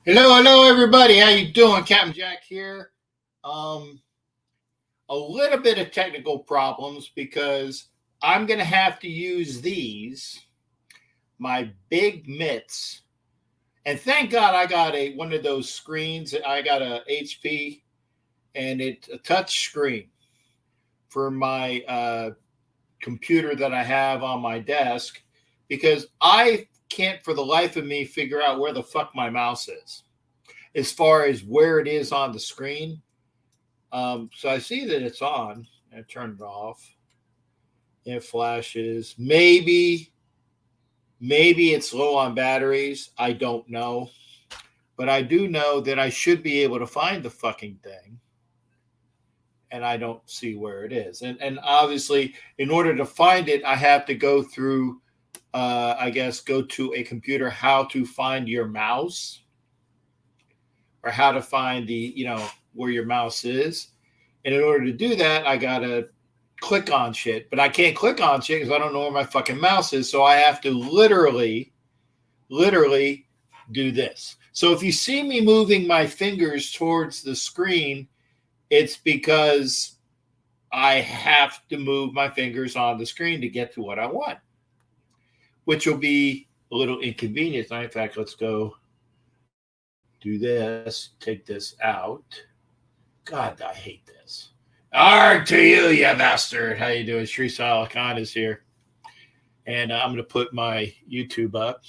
Hello, everybody. How you doing? Captain Jack here. Um, a little bit of technical problems because I'm gonna have to use my big mitts, and thank God I got a one of those screens. I got a HP, and it's a touch screen for my computer that I have on my desk because I can't for the life of me figure out where the fuck my mouse is as far as where it is on the screen. So I see that it's on. I turn it off. It flashes. Maybe it's low on batteries. I don't know. But I do know that I should be able to find the fucking thing. And I don't see where it is. And obviously, in order to find it, I have to go through, I guess, go to a computer, how to find your mouse or how to find where your mouse is. And in order to do that, I got to click on shit. But I can't click on shit because I don't know where my fucking mouse is. So I have to literally do this. So if you see me moving my fingers towards the screen, it's because I have to move my fingers on the screen to get to what I want, which will be a little inconvenient. In fact, let's go do this, take this out. God, I hate this. Arg to you, you bastard. How you doing? Sri Sal Khan is here. And I'm going to put my YouTube up.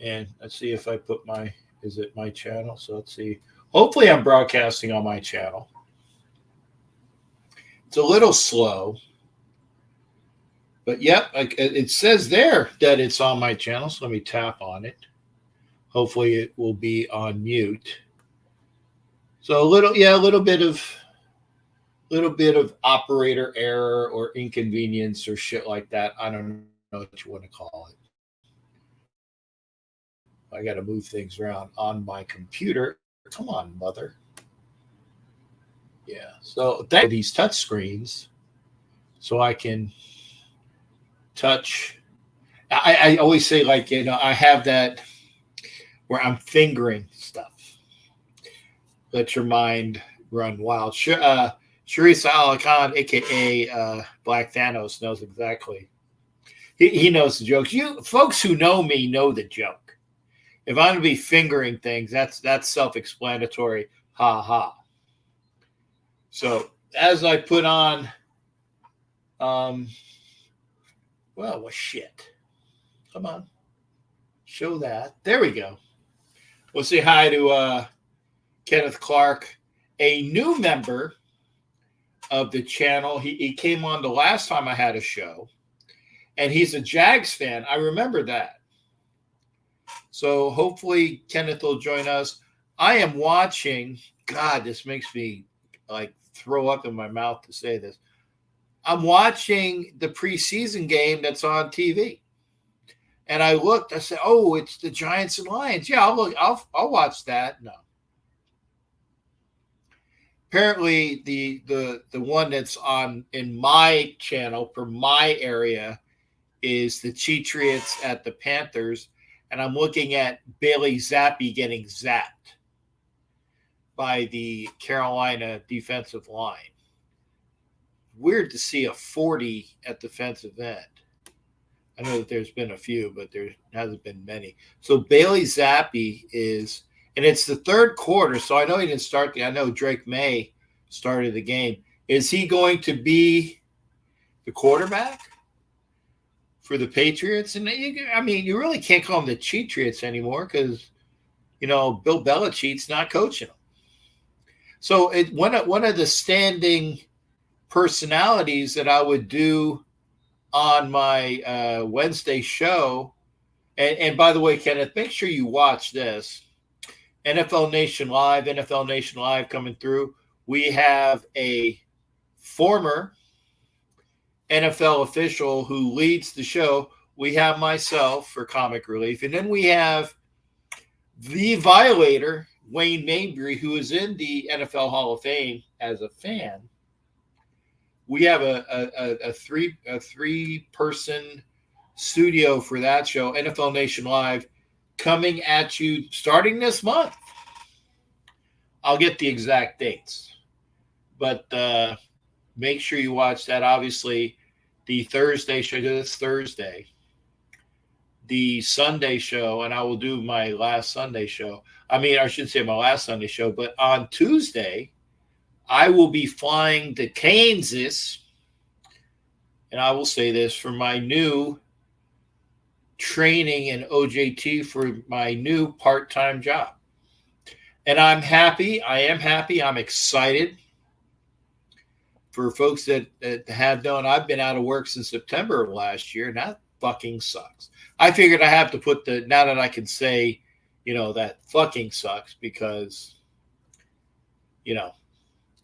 And let's see if I put is it my channel? So let's see. Hopefully I'm broadcasting on my channel. It's a little slow. But yep, it says there that it's on my channel. So let me tap on it. Hopefully it will be on mute. So a little bit of operator error or inconvenience or shit like that. I don't know what you want to call it. I got to move things around on my computer. Come on, mother. Yeah. So thank these touch screens, so I can touch. I always say, like, I have that where I'm fingering stuff. Let your mind run wild. Sharisa Al Khan, aka Black Thanos, knows exactly. He knows the jokes. You folks who know me know the joke. If I'm going to be fingering things, that's self-explanatory. Ha ha. So as I put on, well, shit. Come on, show that. There we go. We'll say hi to Kenneth Clark, a new member of the channel. He came on the last time I had a show, and he's a Jags fan. I remember that. So hopefully Kenneth will join us. I am watching. God, this makes me like throw up in my mouth to say this. I'm watching the preseason game that's on TV. And I looked, I said, oh, it's the Giants and Lions. Yeah, I'll watch that. No. Apparently the one that's on in my channel for my area is the Patriots at the Panthers. And I'm looking at Bailey Zappi getting zapped by the Carolina defensive line. Weird to see a 40 at defensive end. I know that there's been a few, but there hasn't been many. So Bailey Zappi is, and it's the third quarter, so I know he didn't start I know Drake May started the game. Is he going to be the quarterback for the Patriots? And you really can't call them the Cheatriots anymore because, Bill Belichick's not coaching them. So one of the standing personalities that I would do on my Wednesday show, and by the way, Kenneth, make sure you watch this. NFL Nation Live coming through. We have a former NFL official who leads the show. We have myself for comic relief. And then we have the violator, Wayne Mabry, who is in the NFL Hall of Fame as a fan. We have a three-person studio for that show, NFL Nation Live. coming at you starting this month. I'll get the exact dates, but make sure you watch that. Obviously, the Thursday show this Thursday, the Sunday show, and I will do my last Sunday show. I mean, I should say my last Sunday show, but on Tuesday, I will be flying to Kansas, and I will say this for my new training in OJT for my new part-time job. And I'm happy. I am happy. I'm excited. For folks that have known, I've been out of work since September of last year, and that fucking sucks. I figured I have to put now that I can say, that fucking sucks because,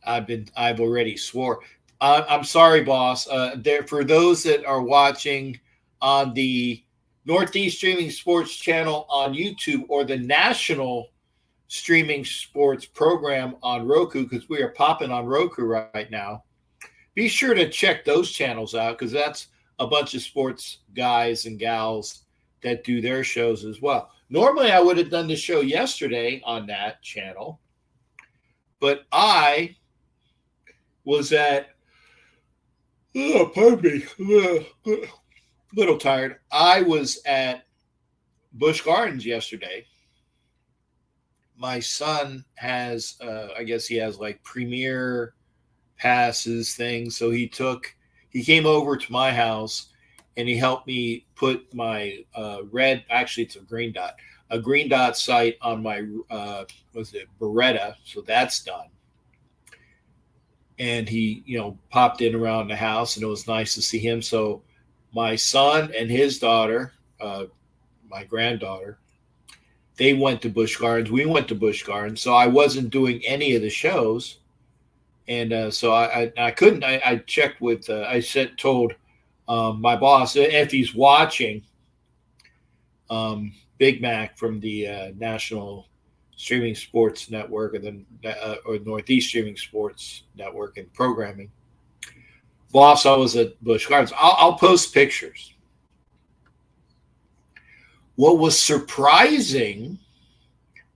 I've already swore. I'm sorry, boss. For those that are watching on the Northeast Streaming Sports channel on YouTube or the national streaming sports program on Roku, because we are popping on Roku right now, be sure to check those channels out because that's a bunch of sports guys and gals that do their shows as well. Normally, I would have done the show yesterday on that channel, but I was at, pardon me, a little tired. I was at Busch Gardens yesterday. My son has, I guess he has like premier passes things. So he came over to my house and he helped me put my actually it's a green dot sight on my, Beretta. So that's done. And he, popped in around the house and it was nice to see him. So my son and his daughter, my granddaughter, they went to Busch Gardens. We went to Busch Gardens. So I wasn't doing any of the shows. And so I couldn't. I checked with. Told my boss if he's watching. Big Mac from the National Streaming Sports Network, or Northeast Streaming Sports Network and programming. Boss, I was at Busch Gardens. I'll post pictures. What was surprising,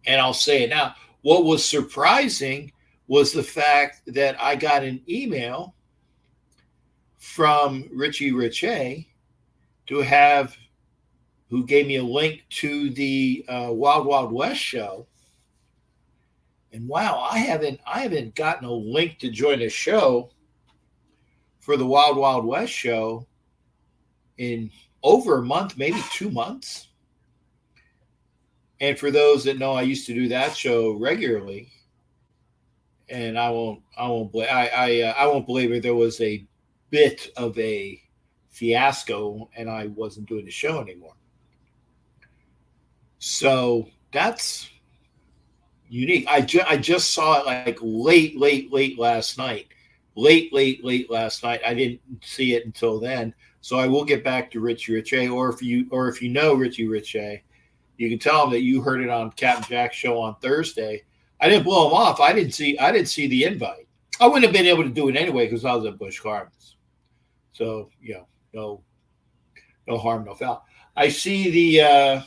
and I'll say it now. What was surprising was the fact that I got an email from Richie Riche who gave me a link to the Wild Wild West show. And wow, I haven't gotten a link to join a show for the Wild Wild West show in over a month, maybe 2 months. And for those that know, I used to do that show regularly. And I won't believe it. There was a bit of a fiasco, and I wasn't doing the show anymore. So that's unique. I just saw it like late last night. Late last night. I didn't see it until then. So I will get back to Richie Riche, or if you know Richie Riche, you can tell him that you heard it on Captain Jack's show on Thursday. I didn't blow him off. I didn't see the invite. I wouldn't have been able to do it anyway because I was at Busch Gardens. So, no harm, no foul. I see the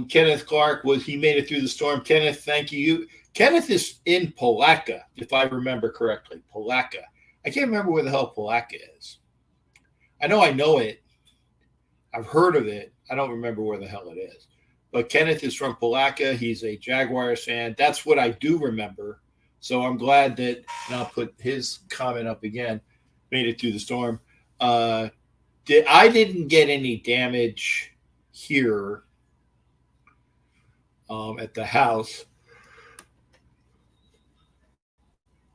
Kenneth Clark he made it through the storm. Kenneth, thank you. Kenneth is in Palatka, if I remember correctly. Palatka. I can't remember where the hell Palatka is. I know it. I've heard of it. I don't remember where the hell it is. But Kenneth is from Palatka. He's a Jaguars fan. That's what I do remember. So I'm glad that, and I'll put his comment up again, made it through the storm. I didn't get any damage here at the house.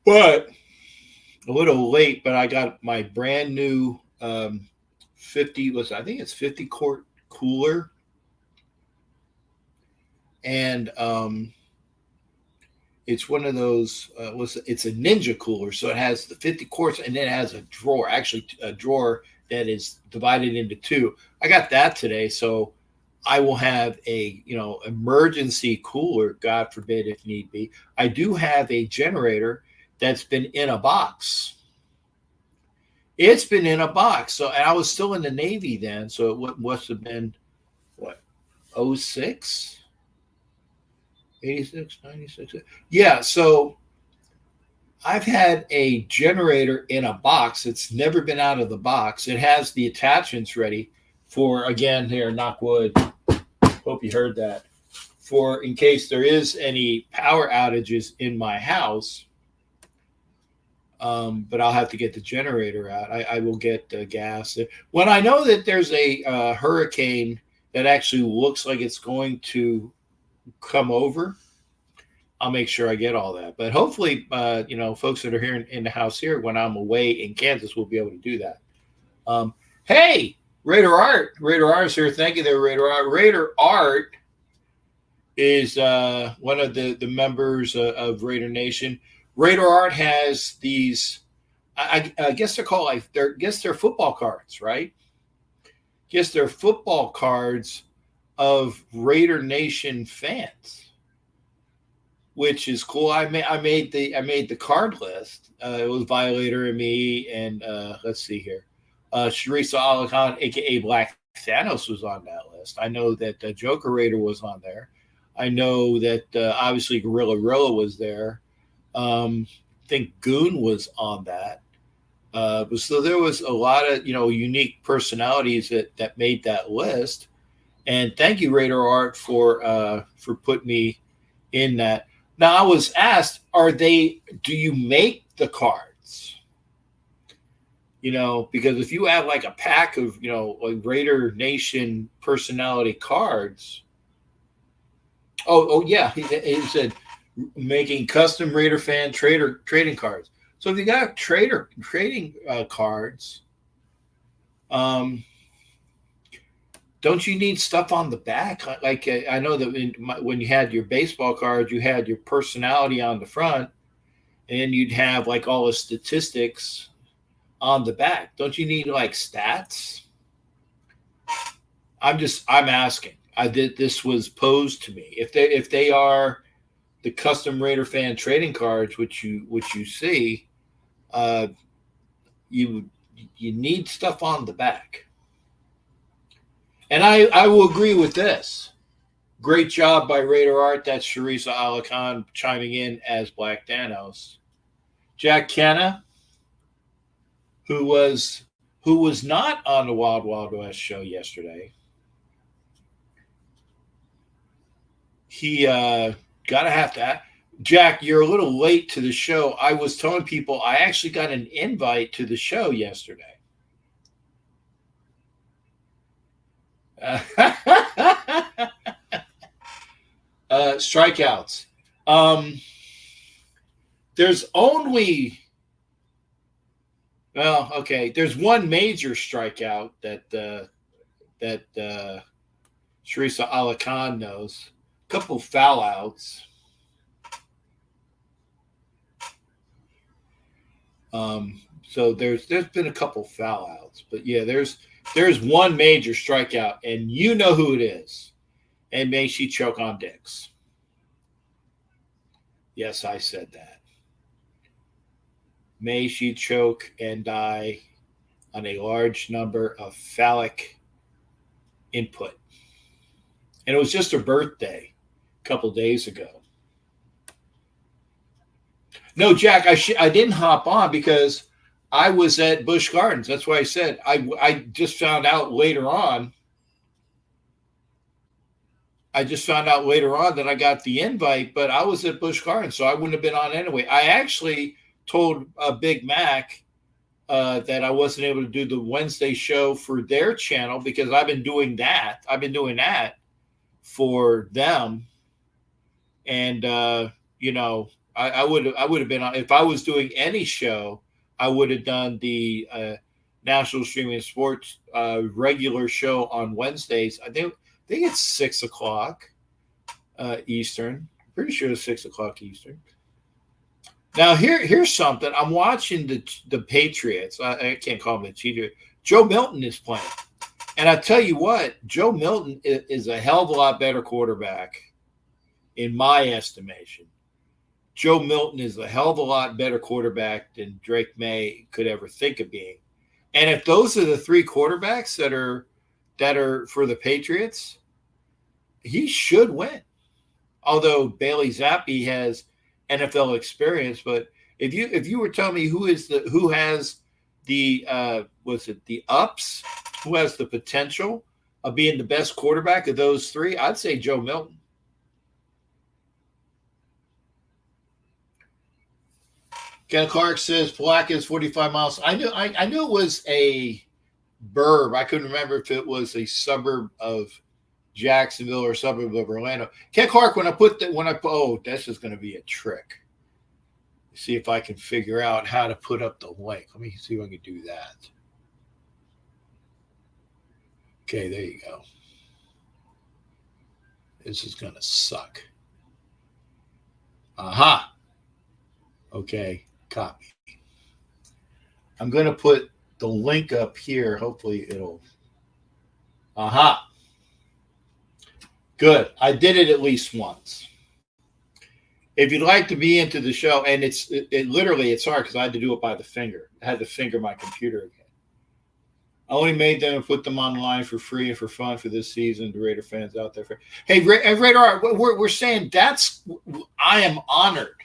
But a little late, but I got my brand new 50 quart cooler. And it's one of those, it's a Ninja cooler. So it has the 50 quarts and then it has a drawer, actually a drawer that is divided into two. I got that today. So I will have a, emergency cooler, God forbid, if need be. I do have a generator that's been in a box. It's been in a box. So, and I was still in the Navy then. So it must have been, 06, 86, 96. Yeah, so I've had a generator in a box. It's never been out of the box. It has the attachments ready for, again, here, knock wood. Hope you heard that. For in case there is any power outages in my house. But I'll have to get the generator out. I will get gas. When I know that there's a hurricane that actually looks like it's going to come over, I'll make sure I get all that. But hopefully, folks that are here in the house here, when I'm away in Kansas, will be able to do that. Hey, Raider Art. Raider Art is here. Thank you there, Raider Art. Raider Art is one of the members of Raider Nation. Raider Art has these, I guess they're called they're football cards, right? Guess they're football cards of Raider Nation fans, which is cool. I made the card list. It was Violator and me, and let's see here, Sharisa Ali Khan, aka Black Thanos, was on that list. I know that Joker Raider was on there. I know that obviously Gorilla was there. I think Goon was on that. So there was a lot of unique personalities that made that list. And thank you, Raider Art, for putting me in that. Now I was asked, do you make the cards? Because if you have like a pack of like Raider Nation personality cards. Oh yeah, he said making custom Raider fan trading cards. So if you got trading cards, don't you need stuff on the back? Like I know that when you had your baseball cards, you had your personality on the front, and you'd have like all the statistics on the back. Don't you need like stats? I'm asking. This was posed to me. If they are the custom Raider fan trading cards, which you see, you need stuff on the back. And I will agree with this. Great job by Raider Art. That's Sharisa Ali Khan chiming in as Black Thanos. Jack Kenna, who was not on the Wild Wild West show yesterday. He gotta have to. Jack, you're a little late to the show. I was telling people I actually got an invite to the show yesterday. Strikeouts. There's only there's one major strikeout that Sharisa Ali Khan knows. A couple foul outs. So there's been a couple foul outs, but yeah, there's one major strikeout, and you know who it is. And may she choke on dicks. Yes, I said that. May she choke and die on a large number of phallic input. And it was just her birthday a couple days ago. No, Jack, I didn't hop on because I was at Busch Gardens. That's why I said I just found out later on. That I got the invite, but I was at Busch Gardens, so I wouldn't have been on anyway. I actually told Big Mac that I wasn't able to do the Wednesday show for their channel because I've been doing that. I've been doing that for them, and I would have been on if I was doing any show. I would have done the National Streaming Sports regular show on Wednesdays. I think it's 6 o'clock Eastern. Pretty sure it's 6 o'clock Eastern. Now here's something. I'm watching the Patriots. I can't call them the Patriots. Joe Milton is playing, and I tell you what, Joe Milton is a hell of a lot better quarterback, in my estimation. Joe Milton is a hell of a lot better quarterback than Drake May could ever think of being. And if those are the three quarterbacks that are for the Patriots, he should win. Although Bailey Zappi has NFL experience, but if you were telling me who has the was it the ups, who has the potential of being the best quarterback of those three, I'd say Joe Milton. Ken Clark says Palatka is 45 miles. I knew it was a burb. I couldn't remember if it was a suburb of Jacksonville or suburb of Orlando. Ken Clark, that's just going to be a trick. See if I can figure out how to put up the link. Let me see if I can do that. Okay, there you go. This is going to suck. Aha. Okay, copy. I'm going to put the link up here. Hopefully it'll. Aha. Good. I did it at least once. If you'd like to be into the show, and it's hard because I had to do it by the finger. I had to finger my computer again. I only made them and put them online for free and for fun for this season. The Raider fans out there. Hey, Raider, we're saying I am honored.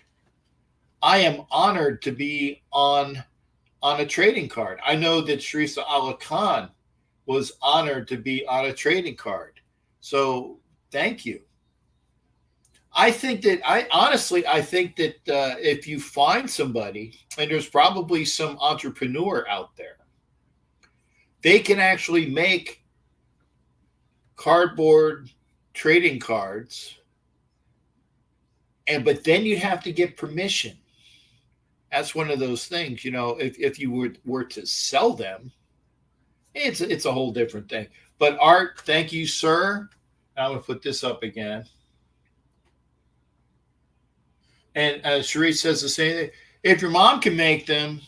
I am honored to be on a trading card. I know that Sharisa Allah Khan was honored to be on a trading card. So thank you. I think that if you find somebody, and there's probably some entrepreneur out there, they can actually make cardboard trading cards, but then you have to get permission. That's one of those things, if you were to sell them, it's a whole different thing. But Art, thank you, sir. I'm going to put this up again. And Sharice says the same thing. If your mom can make them,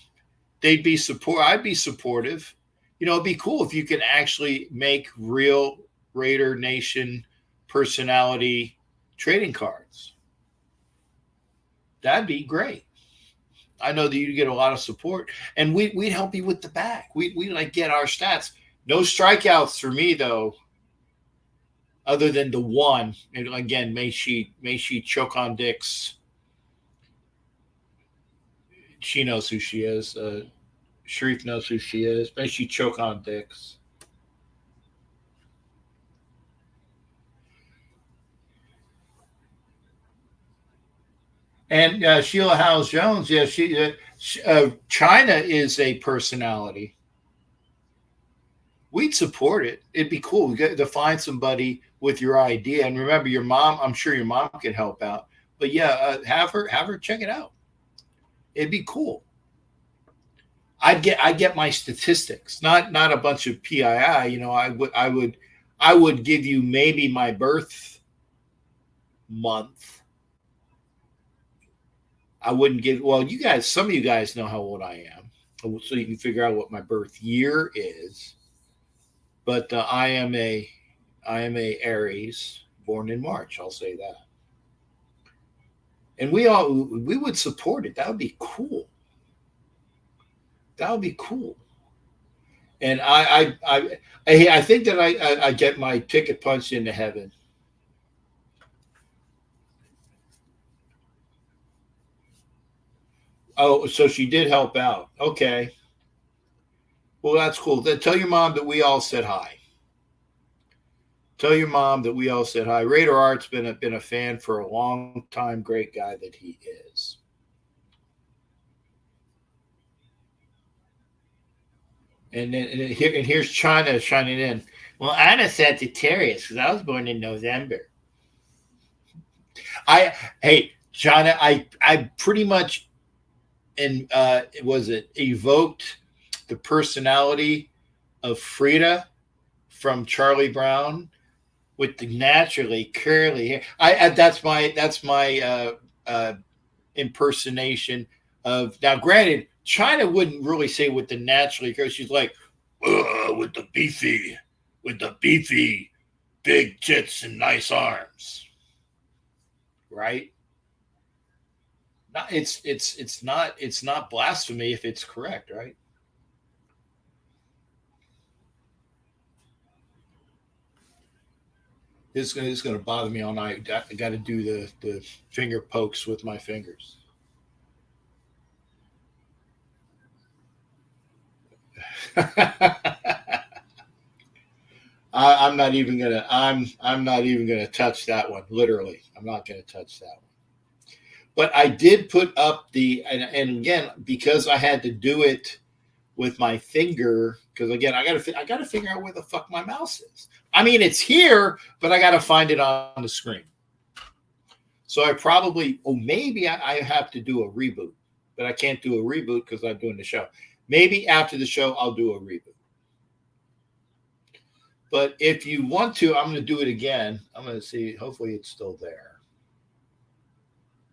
I'd be supportive. It'd be cool if you could actually make real Raider Nation personality trading cards. That'd be great. I know that you'd get a lot of support, and we'd help you with the back. We'd get our stats. No strikeouts for me though, other than the one. And again, may she choke on dicks. She knows who she is. Sharif knows who she is. May she choke on dicks. And Sheila Howes Jones, China is a personality. We'd support it. It'd be cool to find somebody with your idea. And remember, your mom. I'm sure your mom can help out. But have her check it out. It'd be cool. I get my statistics, not a bunch of PII. I would give you maybe my birth month. I wouldn't give. Well, some of you guys know how old I am, so you can figure out what my birth year is. But I am a Aries, born in March. I'll say that. And we would support it. That would be cool. That would be cool. And I think that I get my ticket punched into heaven. Oh, so she did help out. Okay. Well, that's cool. Then tell your mom that we all said hi. Tell your mom that we all said hi. Raider Art's been a fan for a long time. Great guy that he is. And here's China shining in. Well, I'm a Sagittarius because I was born in November. Hey, China, I pretty much evoked the personality of Frida from Charlie Brown with the naturally curly hair. That's my impersonation of. Now, granted, China wouldn't really say with the naturally curly. She's like, with the beefy big tits and nice arms, right? It's not blasphemy if it's correct, right? It's going to bother me all night. I got to do the finger pokes with my fingers. I'm not even gonna. I'm not even gonna touch that one. Literally, I'm not gonna touch that one. But I did put up and again, because I had to do it with my finger, because again, I gotta figure out where the fuck my mouse is. I mean, it's here, but I gotta find it on the screen. So I probably, maybe I have to do a reboot, but I can't do a reboot because I'm doing the show. Maybe after the show, I'll do a reboot. But if you want to, I'm going to do it again. I'm going to see. Hopefully, it's still there.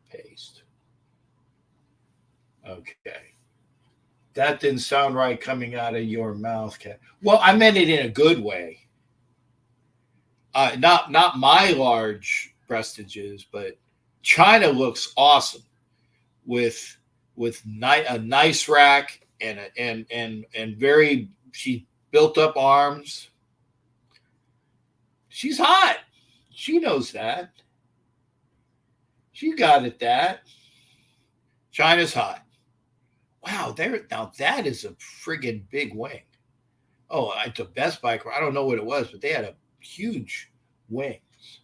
Paste. Okay. That didn't sound right coming out of your mouth, Kat. Well, I meant it in a good way. Not my large breastages, but China looks awesome with a nice rack and very, she built up arms. She's hot. She knows that. She got it. That China's hot. Wow, now that is a friggin' big wing. Oh, it's a Best Buy. I don't know what it was, but they had a huge wings.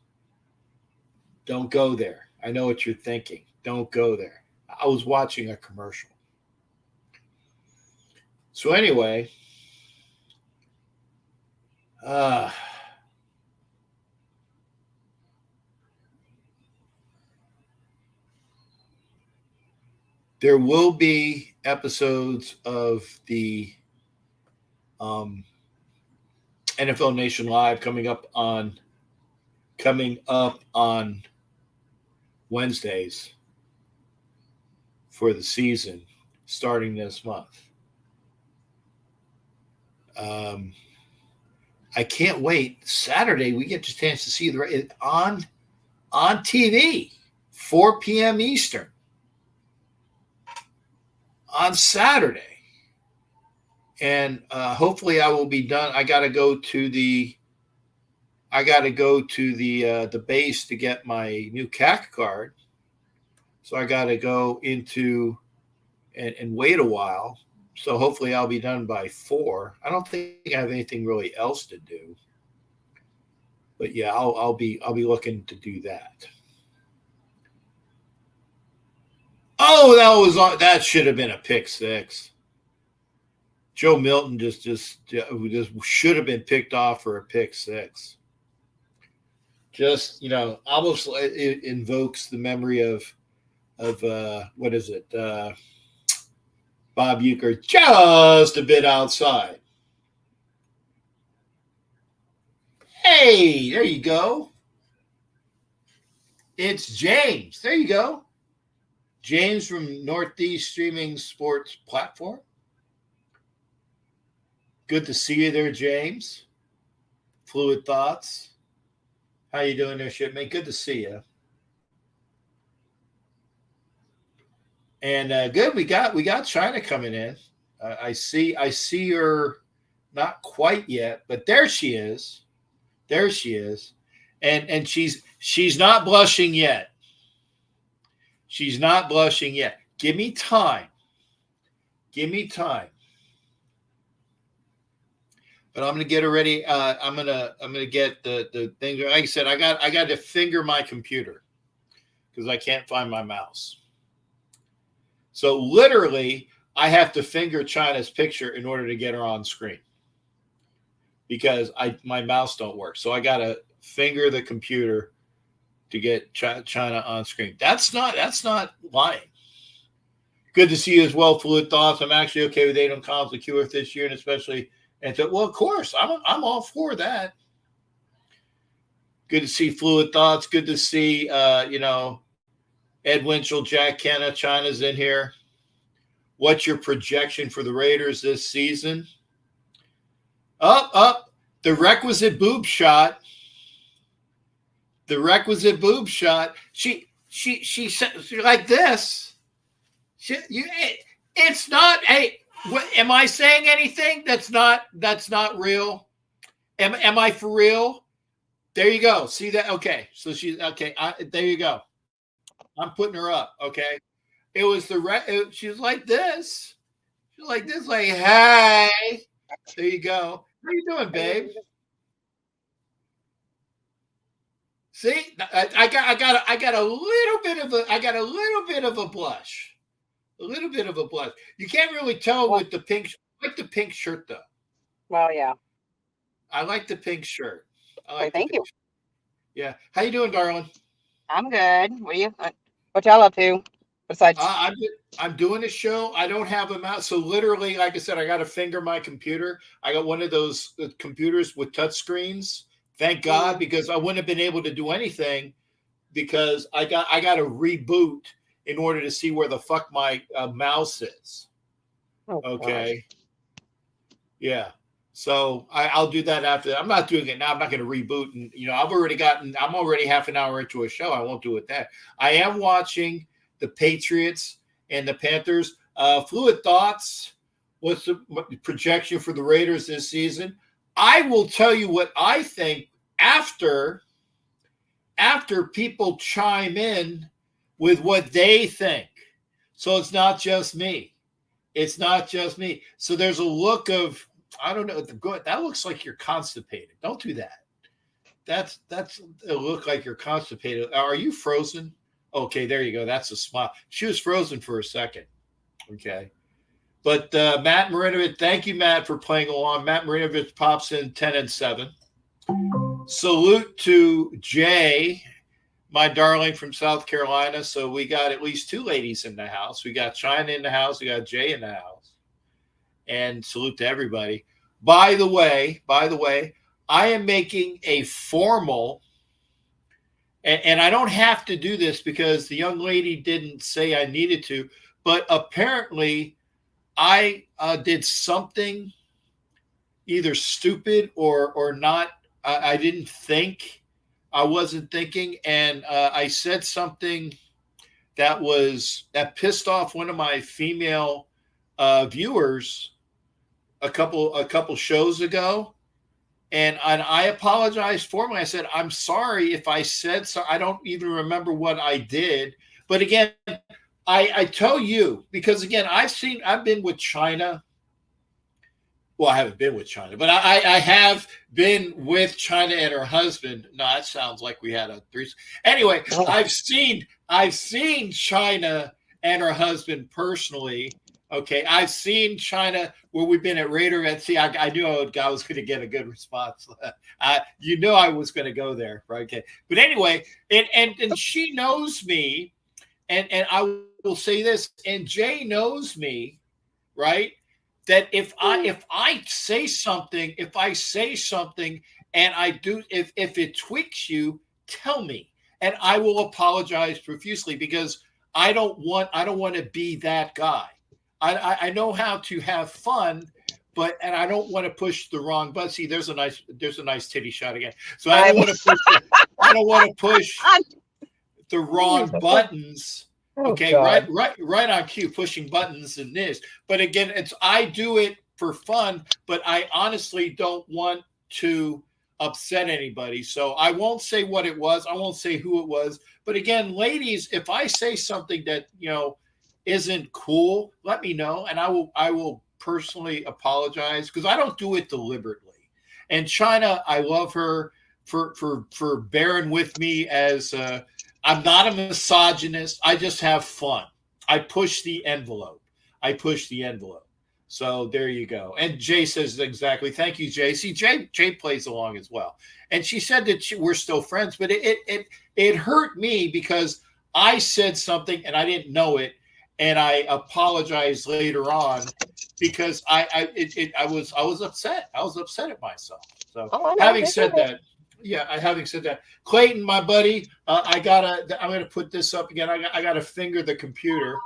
Don't go there. I know what you're thinking. Don't go there. I was watching a commercial. So anyway, there will be episodes of the NFL Nation Live coming up on Wednesdays for the season starting this month. I can't wait. Saturday we get a chance to see it on TV, 4 p.m. Eastern on Saturday. And hopefully I will be done. I got to go to the base to get my new CAC card. So I got to go into and wait a while. So hopefully I'll be done by 4. I don't think I have anything really else to do. But yeah, I'll be looking to do that. Oh, that should have been a pick 6. Joe Milton just should have been picked off for a pick 6. Just, almost it invokes the memory of what is it? Bob Uecker just a bit outside. Hey, there you go. It's James. There you go. James from Northeast Streaming Sports Platform. Good to see you there, James. Fluid Thoughts. How you doing there, shipmate? Good to see you. And good, we got China coming in. I see her, not quite yet, but there she is. There she is, and she's not blushing yet. She's not blushing yet. Give me time. Give me time. But I'm gonna get her ready. I'm gonna get the thing. Like I said, I got to finger my computer because I can't find my mouse. So literally, I have to finger China's picture in order to get her on screen because my mouse don't work. So I got to finger the computer to get China on screen. That's not lying. Good to see you as well, Fluid Thoughts. I'm actually okay with 8 on comms and QF this year, and especially well, of course, I'm all for that. Good to see Fluid Thoughts. Good to see Ed Winchell, Jack Kenna, China's in here. What's your projection for the Raiders this season? Up. The requisite boob shot. The requisite boob shot. She like this. It's not a. Am I saying anything that's not real? Am I for real? There you go. See that? Okay. So she's okay. There you go. I'm putting her up. Okay. It was she was like this. She's like this, like, hey. There you go. How you doing, babe? See, I got a little bit of a blush. A little bit of a blush. You can't really tell with the pink. I like the pink shirt though. Well, yeah. I like the pink shirt. I Wait, like the thank pink you. shirt. Yeah. How you doing, darling? I'm good. What y'all up to? Besides, I'm doing a show. I don't have them out. So literally, like I said, I got to finger my computer. I got one of those computers with touch screens. Thank God, because I wouldn't have been able to do anything because I got to reboot in order to see where the fuck my mouse is. oh, Okay. Yeah. So I'll do that after. I'm not doing it now. I'm not going to reboot. And I'm already half an hour into a show. I won't do it that. I am watching the Patriots and the Panthers. Fluid thoughts. What's the projection for the Raiders this season? I will tell you what I think after people chime in with what they think. So it's not just me. It's not just me. So there's a look of, I don't know. That looks like you're constipated. Don't do that. That's a look like you're constipated. Are you frozen? Okay, there you go. That's a smile. She was frozen for a second. Okay. But Matt Marinovich, thank you, Matt, for playing along. Matt Marinovich pops in 10 and 7. Salute to Jay, my darling from South Carolina. So we got at least two ladies in the house. We got China in the house. We got Jay in the house. And salute to everybody. By the way, I am making a formal, and I don't have to do this because the young lady didn't say I needed to, but apparently I did something either stupid or not. I didn't think. I wasn't thinking, and I said something that pissed off one of my female viewers a couple shows ago, and I apologized formally. I said, I'm sorry if I said so. I don't even remember what I did. But again, I tell you, because again, I've been with China. Well, I haven't been with China, but I have been with China and her husband. No, that sounds like we had a threesome. Anyway, I've seen China and her husband personally. Okay, I've seen China where we've been at Raider at Sea. I knew I was going to get a good response. I was going to go there, right? Okay, but anyway, and she knows me, and I will say this, and Jay knows me, right? That if I say something, and I do, if it tweaks you, tell me, and I will apologize profusely because I don't want to be that guy. I know how to have fun, and I don't want to push the wrong button. See, there's a nice titty shot again. So I don't want to push the wrong buttons. Okay, right on cue, pushing buttons in this. But again, I do it for fun, but I honestly don't want to upset anybody. So I won't say what it was. I won't say who it was. But again, ladies, if I say something that isn't cool, let me know, and I will personally apologize because I don't do it deliberately. And China, I love her for bearing with me as I'm not a misogynist. I just have fun. I push the envelope. So there you go. And Jay says exactly. Thank you, Jay. See, Jay plays along as well. And she said that we're still friends, but it hurt me because I said something and I didn't know it. And I apologized later on because I was upset. I was upset at myself. So having said that, Clayton, my buddy, I'm gonna put this up again. I gotta finger the computer.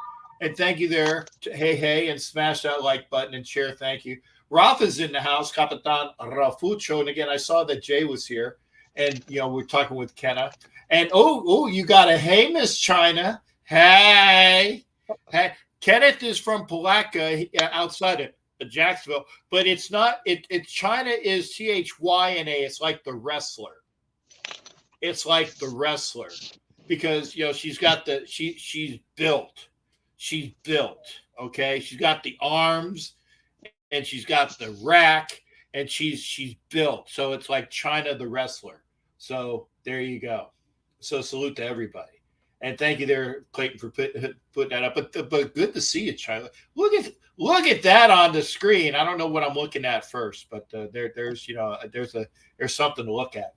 And thank you there. Hey, and smash that like button and share. Thank you. Rafa's in the house, Capitan Rafucho. And again, I saw that Jay was here. And we're talking with Kenna. And you got a hey, Miss China. Hey. Kenneth is from Palatka, outside of Jacksonville, but it's not. China is CHYNA. It's like the wrestler. it's like the wrestler because she's got she's built. She's built. Okay. She's got the arms and she's got the rack and she's built. So it's like China the wrestler. So there you go. So salute to everybody. And thank you there, Clayton, for putting that up. But good to see you, China. Look at that on the screen. I don't know what I'm looking at first, but there's something to look at.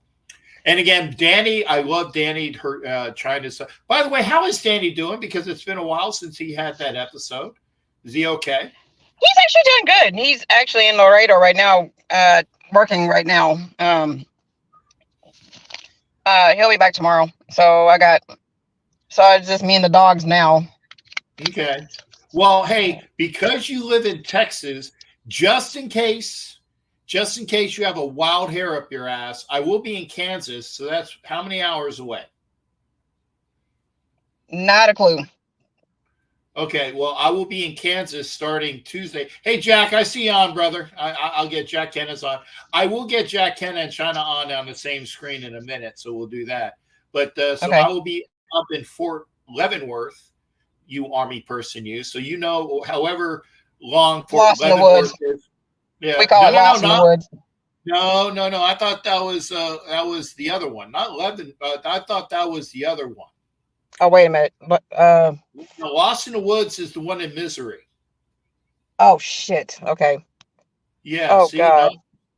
And again, Danny, I love Danny. Trying to. By the way, how is Danny doing? Because it's been a while since he had that episode. Is he okay? He's actually doing good. He's actually in Laredo right now, working right now. He'll be back tomorrow. So it's just me and the dogs now. Okay. Well, hey, because you live in Texas, just in case you have a wild hair up your ass, I will be in Kansas. So that's how many hours away? Not a clue. Okay. Well, I will be in Kansas starting Tuesday. Hey, Jack, I see you on, brother. I'll get Jack Kennis on. I will get Jack Kenna and China on the same screen in a minute. So we'll do that. But okay. I will be up in Fort Leavenworth, you Army person, so however long Fort Leavenworth is. Yeah, we call it Lost in the Woods. No. I thought that was the other one, not Leavenworth. I thought that was the other one. Oh, wait a minute. But Lost in the Woods is the one in Missouri. Oh shit. Okay. Yeah. Oh God.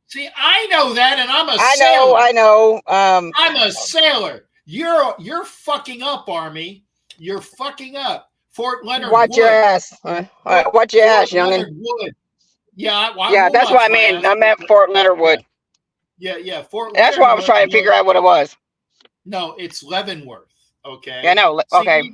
See, I know that, and I'm a sailor. I know. I'm a sailor. You're fucking up, Army. You're fucking up. Fort Leonard Watch Wood. Your ass. Watch your ass, youngin'. Wood. Yeah, that's what I mean. I meant Fort Leonard Wood. Yeah. Fort. That's why I was trying to figure out what it was. No, it's Leavenworth. Okay. Yeah, no. Okay.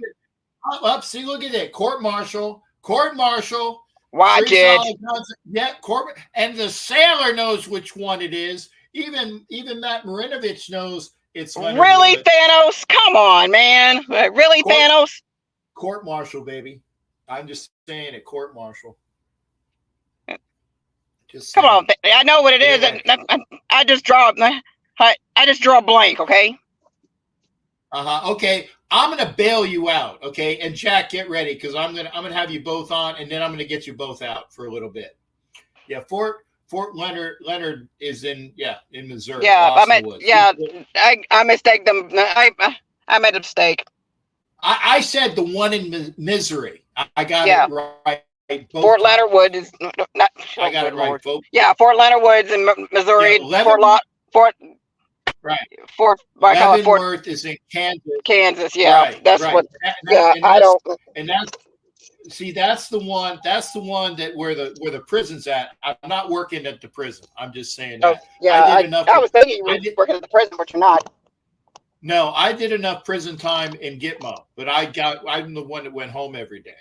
See, look at it. Court martial. Watch it. Yeah, court. And the sailor knows which one it is. Even Matt Marinovich knows it's Leonard really Wood. Thanos. Come on, man. Really Thanos. Court martial, baby. I'm just saying it. Court martial. Come on. I know what it is. I just draw a blank. Okay. Okay. I'm gonna bail you out. Okay. And Jack, get ready because I'm gonna have you both on, and then I'm gonna get you both out for a little bit. Yeah. Fort Leonard is in Missouri. Yeah. I mistake them. I made a mistake. I said the one in Missouri. I got it right. Fort Leonard Wood is not. I got it right, folks. Yeah, Fort Leonard Woods in Missouri. Fort Leavenworth is in Kansas. Kansas, yeah, right, that's right. what. I don't. And that's the one. That's the one that where the prison's at. I'm not working at the prison. I'm just saying that. I was thinking you were working at the prison, but you're not. No, I did enough prison time in Gitmo, but I'm the one that went home every day.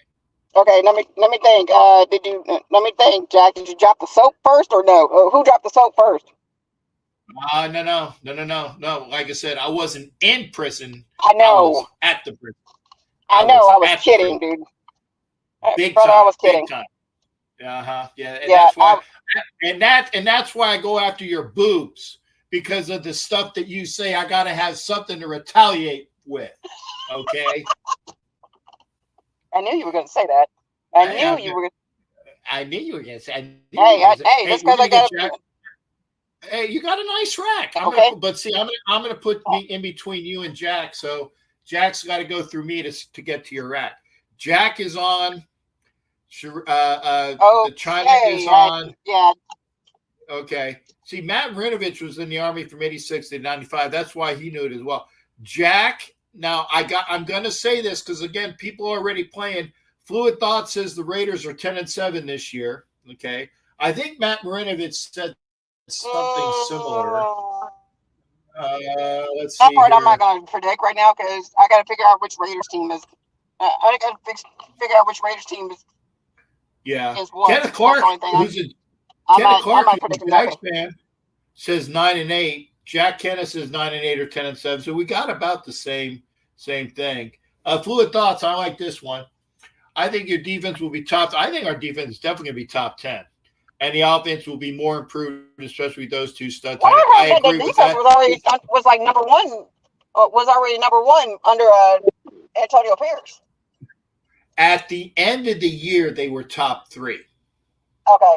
Okay, let me think. Let me think, Jack. Did you drop the soap first or no? Who dropped the soap first? No. Like I said, I wasn't in prison. I know. I was at the prison. I was kidding, dude. Big time. I was kidding. Big time. Yeah. And that's why I go after your boobs, because of the stuff that you say. I got to have something to retaliate with. Okay. I knew you were going to say that. I knew you were going to say. Hey, that's because I got. Hey, you got a nice rack. But see, I'm gonna put me in between you and Jack. So Jack's got to go through me to get to your rack. Jack is on. The China is on. Yeah. Okay. See, Matt Marinovich was in the Army from 86 to 95. That's why he knew it as well. Jack. Now I'm gonna say this because again, people are already playing. Fluid Thought says the Raiders are 10-7 this year. Okay. I think Matt Marinovich said something similar. Let's see. That part I'm not going to predict right now because I got to figure out which Raiders team is. I got to figure out which Raiders team is. Yeah. Is what. Kenneth Clark, who's a Jags fan, says 9-8. Jack Kennis says 9-8 or 10-7. So we got about the same thing. Fluid Thoughts. I like this one. I think your defense will be top. I think our defense is definitely going to be top 10. And the offense will be more improved, especially with those two studs. Well, I agree with that. The defense was like number one was already number one under Antonio Pierce. At the end of the year, they were top 3. Okay.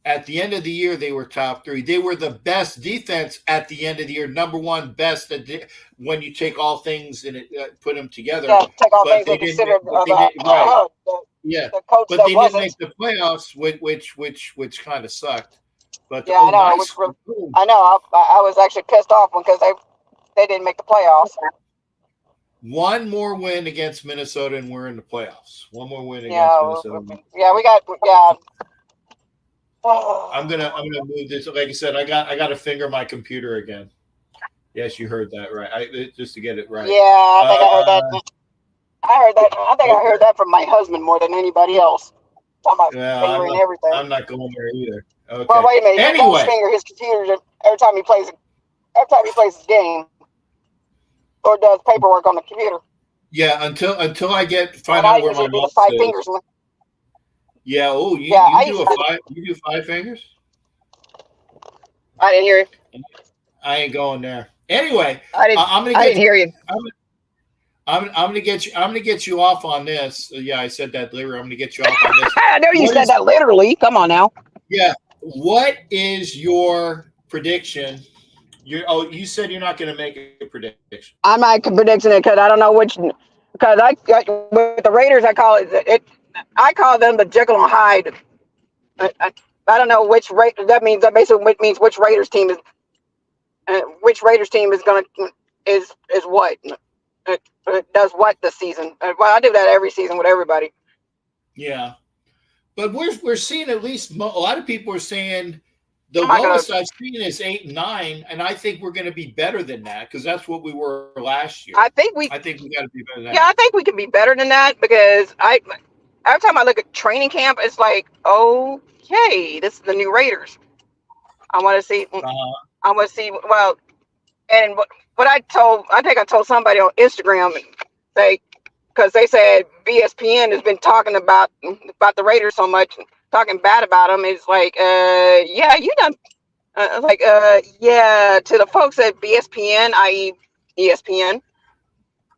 At the end of the year, they were top 3. They were the best defense at the end of the year, number 1 best when you take all things and put them together. Yeah, take all but things into consideration. Right. Yeah, the coach but that they didn't make the playoffs, which kind of sucked. But yeah, I know. Nice. I know. I was actually pissed off because they didn't make the playoffs. One more win against Minnesota, and we're in the playoffs. One more win against Minnesota. Yeah, we got. Yeah. I'm gonna move this. Like I said, I got to finger my computer again. Yes, you heard that right. Just to get it right. Yeah, I think I heard that. I think I heard that from my husband more than anybody else. Talking about fingering everything. I'm not going there either. Okay. Well, wait a minute. Anyway, he does finger his computer every time he plays his game or does paperwork on the computer. Yeah, until I find out where my mouse is. Fingers. Yeah. Oh, you do 5 fingers? I didn't hear you. I ain't going there. Anyway, I didn't hear you. I'm gonna get you off on this. Yeah, I said that later. I'm gonna get you off on this. I know you said that literally. Come on now. Yeah. What is your prediction? You said you're not gonna make a prediction. I'm not predicting it because I don't know which. Because with the Raiders, I call them the Jekyll and Hyde. I don't know which that means. That basically means which Raiders team is. Which Raiders team is what? It does what this season? Well, I do that every season with everybody. Yeah, but we're seeing at least a lot of people are saying the lowest I've seen is 8 and 9, and I think we're going to be better than that because that's what we were last year. I think we got to be better than that. Yeah, I think we can be better than that because every time I look at training camp, it's like, okay, this is the new Raiders. I want to see. I want to see. Well, and what I think I told somebody on Instagram, because they said ESPN has been talking about the Raiders so much, talking bad about them. It's like, yeah, you done. Yeah, to the folks at ESPN, i.e. ESPN,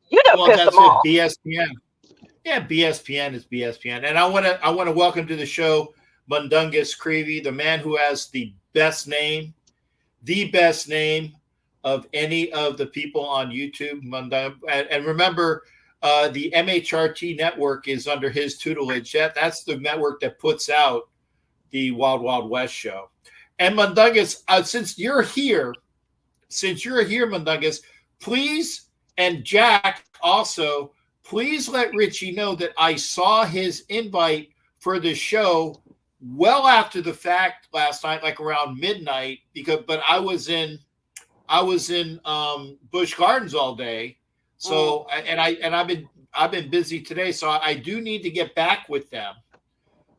you done pissed them off. ESPN. Yeah, BSPN is BSPN, and I want to welcome to the show Mundungus Creevy, the man who has the best name of any of the people on YouTube. And remember, the MHRT network is under his tutelage. That's the network that puts out the Wild Wild West show. And Mundungus, since you're here, Mundungus, please, and Jack also, please let Richie know that I saw his invite for the show well after the fact last night, like around midnight, but I was in Busch Gardens all day. So I've been busy today, so I do need to get back with them.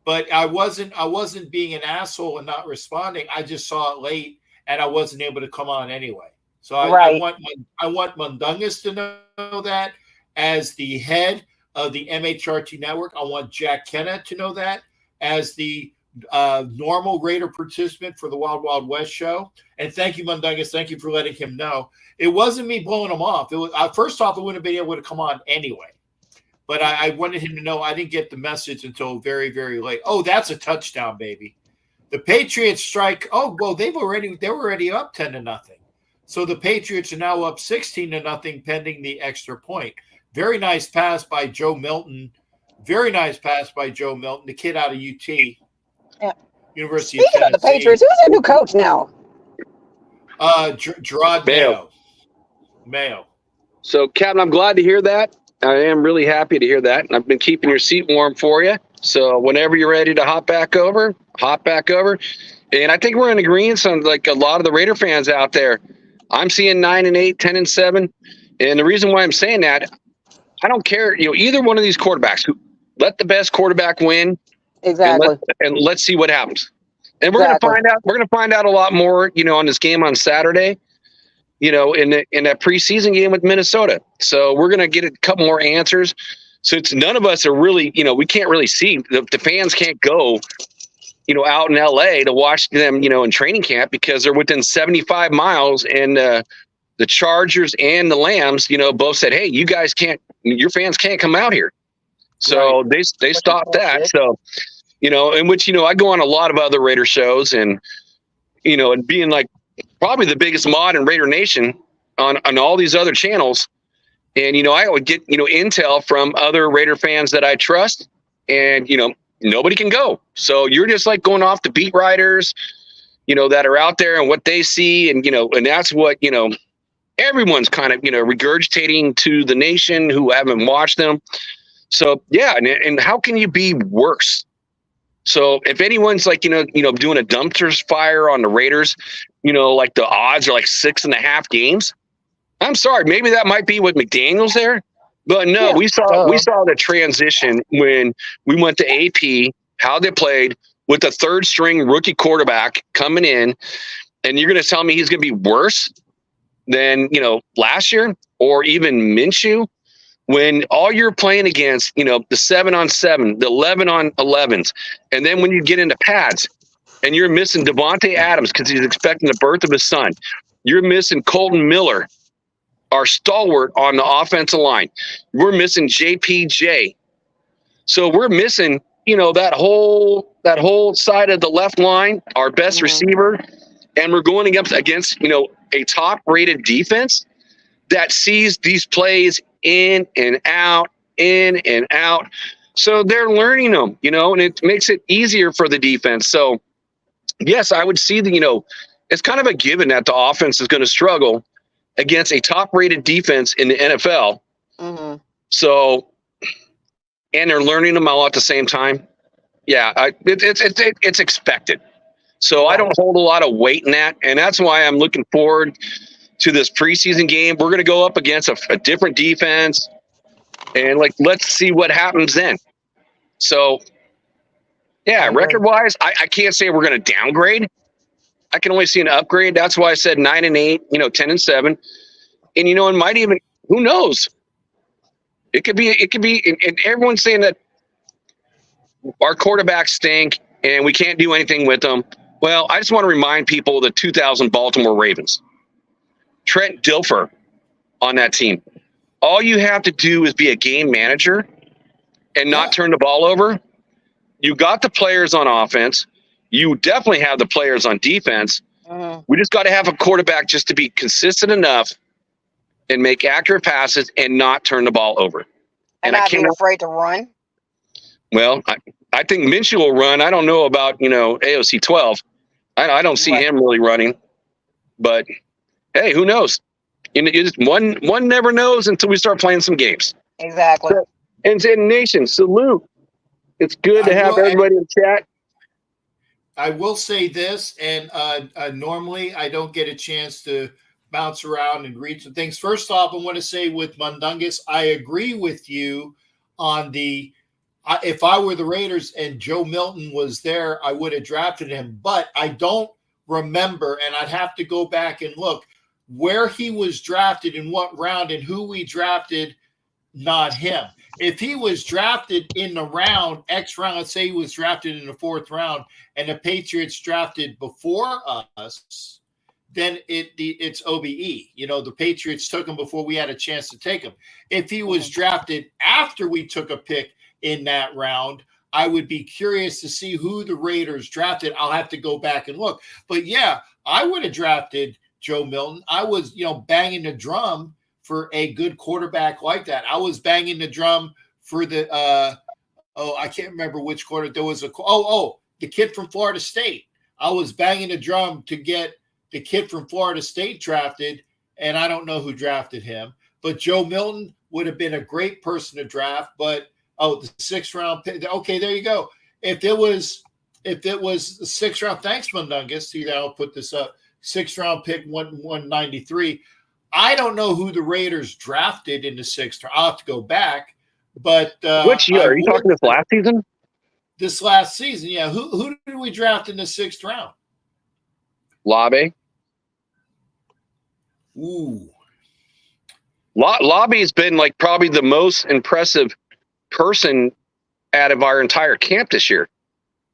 But I wasn't being an asshole and not responding. I just saw it late and I wasn't able to come on anyway. So I want Mundungus to know that as the head of the MHRT network. I want Jack Kenna to know that as the normal Raider participant for the Wild Wild West show. And thank you, Mundungus. Thank you for letting him know. It wasn't me blowing him off. It was first off, I wouldn't have been able to come on anyway. But I wanted him to know I didn't get the message until very, very late. Oh, that's a touchdown, baby. The Patriots strike. Oh, well, they were already up 10-0. So the Patriots are now up 16-0 pending the extra point. Very nice pass by Joe Milton. The kid out of UT. Yeah. University Speaking of the Patriots, who's their new coach now? Gerard Mayo. So, Captain, I'm glad to hear that. I am really happy to hear that. And I've been keeping your seat warm for you. So whenever you're ready to hop back over. And I think we're in agreement on like a lot of the Raider fans out there. I'm seeing 9-8, 10-7. And the reason why I'm saying that, I don't care, either one of these quarterbacks. Let the best quarterback win. Exactly. And let's see what happens. And we're gonna find out a lot more, on this game on Saturday. In that preseason game with Minnesota. So we're going to get a couple more answers. So it's none of us are really, we can't really see. The fans can't go, out in LA to watch them, in training camp because they're within 75 miles and the the Chargers and the Lambs, both said, hey, your fans can't come out here. So they stopped that. So, in which, I go on a lot of other Raider shows and, and being like probably the biggest mod in Raider Nation on all these other channels. And, I would get, intel from other Raider fans that I trust and, nobody can go. So you're just like going off the beat writers, that are out there and what they see. And, and that's what, everyone's kind of, regurgitating to the nation who haven't watched them. So, yeah. And how can you be worse? So if anyone's like, doing a dumpster fire on the Raiders, like the odds are like 6.5 games. I'm sorry. Maybe that might be with McDaniels there, but no, we saw the transition when we went to AP, how they played with the third string rookie quarterback coming in. And you're going to tell me he's going to be worse than, last year or even Minshew when all you're playing against, the 7-on-7, the 11-on-11s. And then when you get into pads and you're missing Devontae Adams because he's expecting the birth of his son, you're missing Colton Miller, our stalwart on the offensive line. We're missing JPJ. So we're missing, that whole side of the left line, our best receiver. And we're going against, a top-rated defense that sees these plays in and out. So they're learning them, and it makes it easier for the defense. So, yes, I would see it's kind of a given that the offense is going to struggle against a top-rated defense in the NFL. Mm-hmm. So, and they're learning them all at the same time. Yeah, it's expected. So I don't hold a lot of weight in that, and that's why I'm looking forward to this preseason game. We're going to go up against a different defense, and let's see what happens then. So, yeah, record-wise, I can't say we're going to downgrade. I can only see an upgrade. That's why I said 9-8, 10-7, and it might even, who knows? It could be, and everyone's saying that our quarterbacks stink and we can't do anything with them. Well, I just want to remind people of the 2000 Baltimore Ravens. Trent Dilfer on that team. All you have to do is be a game manager and not turn the ball over. You got the players on offense. You definitely have the players on defense. We just got to have a quarterback just to be consistent enough and make accurate passes and not turn the ball over. And not be afraid to run. Well, I think Minshew will run. I don't know about, AOC 12. I don't see him really running. But, hey, who knows? One never knows until we start playing some games. Exactly. So, and Nation, salute. It's good to have everybody in chat. I will say this, and normally I don't get a chance to bounce around and read some things. First off, I want to say with Mundungus, I agree with you on if I were the Raiders and Joe Milton was there, I would have drafted him. But I don't remember, and I'd have to go back and look where he was drafted in what round and who we drafted, not him. If he was drafted in the round, X round, let's say he was drafted in the 4th round and the Patriots drafted before us, then it's OBE. The Patriots took him before we had a chance to take him. If he was drafted after we took a pick in that round, I would be curious to see who the Raiders drafted. I'll have to go back and look. But, yeah, I would have drafted Joe Milton. I was, banging the drum for a good quarterback like that. I was banging the drum for the I can't remember which quarter. There was the kid from Florida State. I was banging the drum to get the kid from Florida State drafted, and I don't know who drafted him. But Joe Milton would have been a great person to draft. But the 6th round pick. Okay, there you go. If it was the 6th round, thanks, Mundungus. See that I'll put this up. 6th round pick, 193. I don't know who the Raiders drafted in the 6th round. I'll have to go back. But which year? Are you talking this last season? This last season, yeah. Who did we draft in the 6th round? Lobby. Ooh. Lobby's been probably the most impressive person out of our entire camp this year.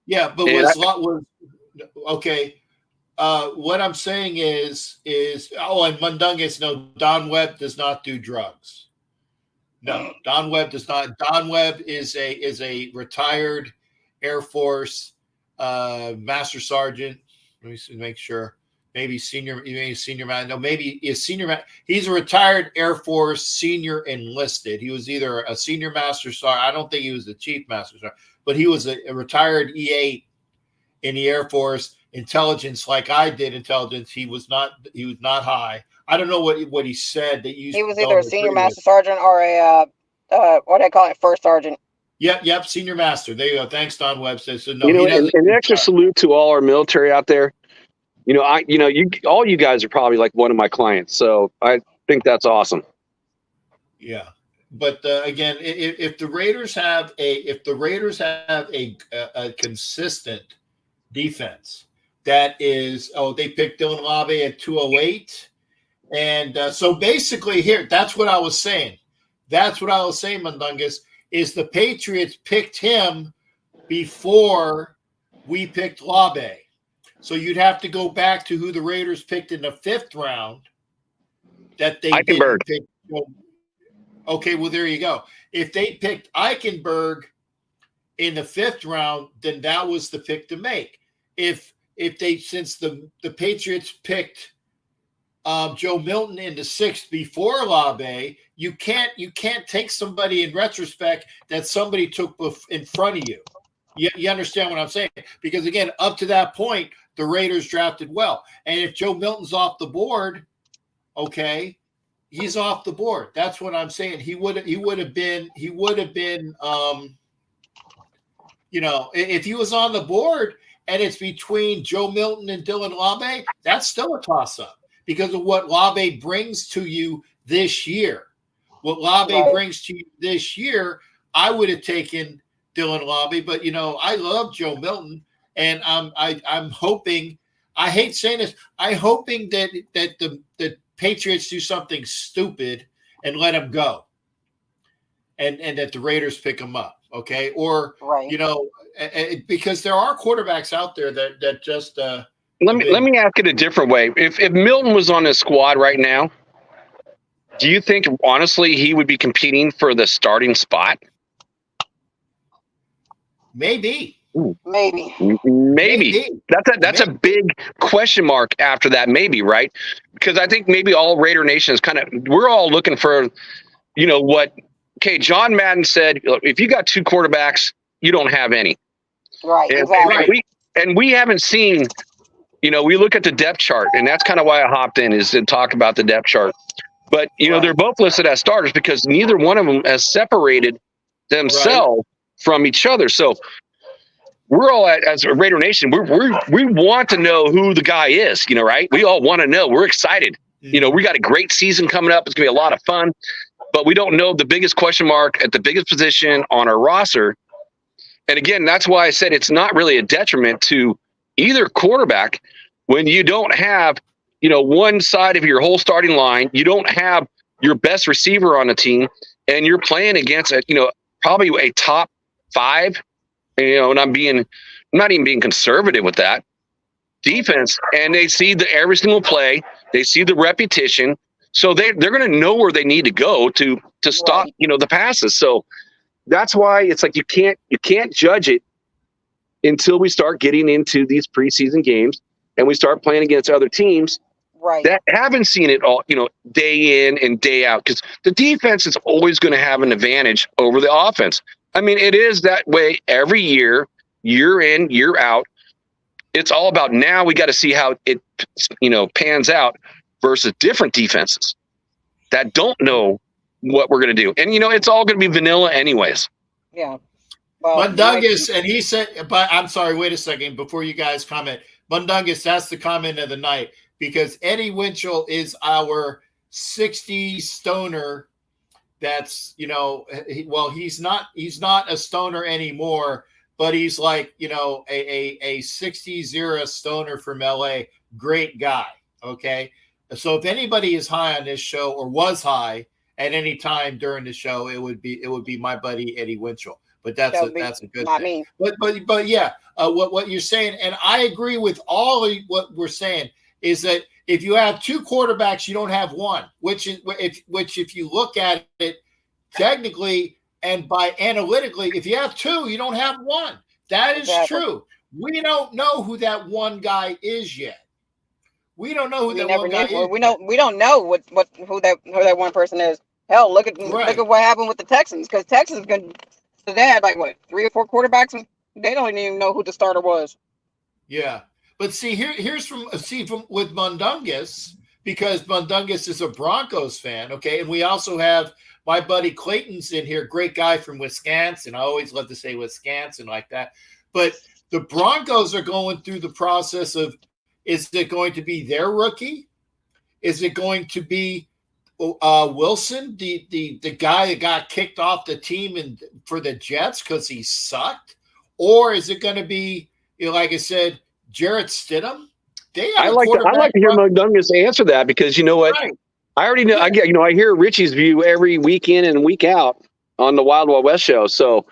Yeah, but okay. what I'm saying is oh, and Mundungus, no, Don Webb does not do drugs. No, Don Webb does not. Don Webb is a retired Air Force master sergeant. Let me make sure. Maybe senior man. No, maybe he's senior man. He's a retired Air Force senior enlisted. He was either a senior master sergeant. I don't think he was the chief master sergeant, but he was a retired E8 in the Air Force. Intelligence, like I did intelligence. He was not high. I don't know what he said that you. He was either a senior master sergeant or a what do I call it, first sergeant. Yep, senior master. There you go. Thanks, Don Webb says. So no, an extra salute to all our military out there. All you guys are probably like one of my clients, so I think that's awesome. Yeah, but again, if the Raiders have a consistent defense, that is, they picked Dylan Labe at 208, and so basically here, that's what I was saying. That's what I was saying, Mundungus, is the Patriots picked him before we picked Labe. So you'd have to go back to who the Raiders picked in the 5th round that they didn't pick. Okay, well, there you go. If they picked Eichenberg in the 5th round, then that was the pick to make. Since the Patriots picked Joe Milton in the 6th before Labe, you can't take somebody in retrospect that somebody took in front of you. You understand what I'm saying? Because again, up to that point, the Raiders drafted well. And if Joe Milton's off the board, okay, he's off the board. That's what I'm saying. He would have been, if he was on the board and it's between Joe Milton and Dylan Labe, that's still a toss-up because of what Labe brings to you this year. What Labe brings to you this year, I would have taken Dylan Labe, but I love Joe Milton, and I'm hoping. I hate saying this. I'm hoping that the Patriots do something stupid and let him go, and that the Raiders pick him up. Okay, or because there are quarterbacks out there that just. Let me ask it a different way. If Milton was on his squad right now, do you think honestly he would be competing for the starting spot? Maybe. That's a big question mark after that, maybe, right? Because I think maybe all Raider Nation is we're all looking for, John Madden said, if you got 2 quarterbacks, you don't have any. Right, exactly. And we haven't seen, we look at the depth chart, and that's kind of why I hopped in, is to talk about the depth chart. But, they're both listed as starters because neither one of them has separated themselves from each other. So we're all as a Raider Nation, we want to know who the guy is, right? We all want to know. We're excited. Mm-hmm. We got a great season coming up. It's going to be a lot of fun. But we don't know the biggest question mark at the biggest position on our roster. And again, that's why I said it's not really a detriment to either quarterback when you don't have, one side of your whole starting line, you don't have your best receiver on the team, and you're playing against probably a top 5, and I'm not even being conservative with that defense. And they see every single play, they see the repetition, so they're going to know where they need to go to stop the passes. So that's why it's like you can't judge it until we start getting into these preseason games and we start playing against other teams that haven't seen it all, day in and day out, because the defense is always going to have an advantage over the offense. I mean, it is that way every year, year in, year out. It's all about now we got to see how it, pans out versus different defenses that don't know what we're going to do. And, it's all going to be vanilla anyways. Yeah. Mundungus, and he said, but I'm sorry, wait a second before you guys comment. Mundungus, that's the comment of the night, because Eddie Winchell is our 60 stoner. That's, he's not a stoner anymore, but he's like, a 60s era stoner from LA. Great guy. Okay. So if anybody is high on this show or was high at any time during the show, it would be my buddy Eddie Winchell. but that's Shelby, a good not thing. me. But yeah, what you're saying, and I agree with all of what we're saying, is that if you have two quarterbacks, you don't have one. Which if you look at it technically and by analytically, if you have two, you don't have one. That is true. We don't know who that one guy is yet. We don't know who that one guy is. We don't know who that one person is. Hell, look at what happened with the Texans, because Texans they had like what 3 or 4 quarterbacks, and they don't even know who the starter was. Yeah, but see here's from with Mundungus, because Mundungus is a Broncos fan. Okay, and we also have my buddy Clayton's in here, great guy from Wisconsin. I always love to say Wisconsin like that. But the Broncos are going through the process of, is it going to be their rookie? Is it going to be Wilson, the guy that got kicked off the team for the Jets because he sucked? Or is it going to be, like I said, Jarrett Stidham? I like to hear Mundungus answer that, because you know what? Right. I already know. Yeah. I hear Richie's view every week in and week out on the Wild Wild West show. So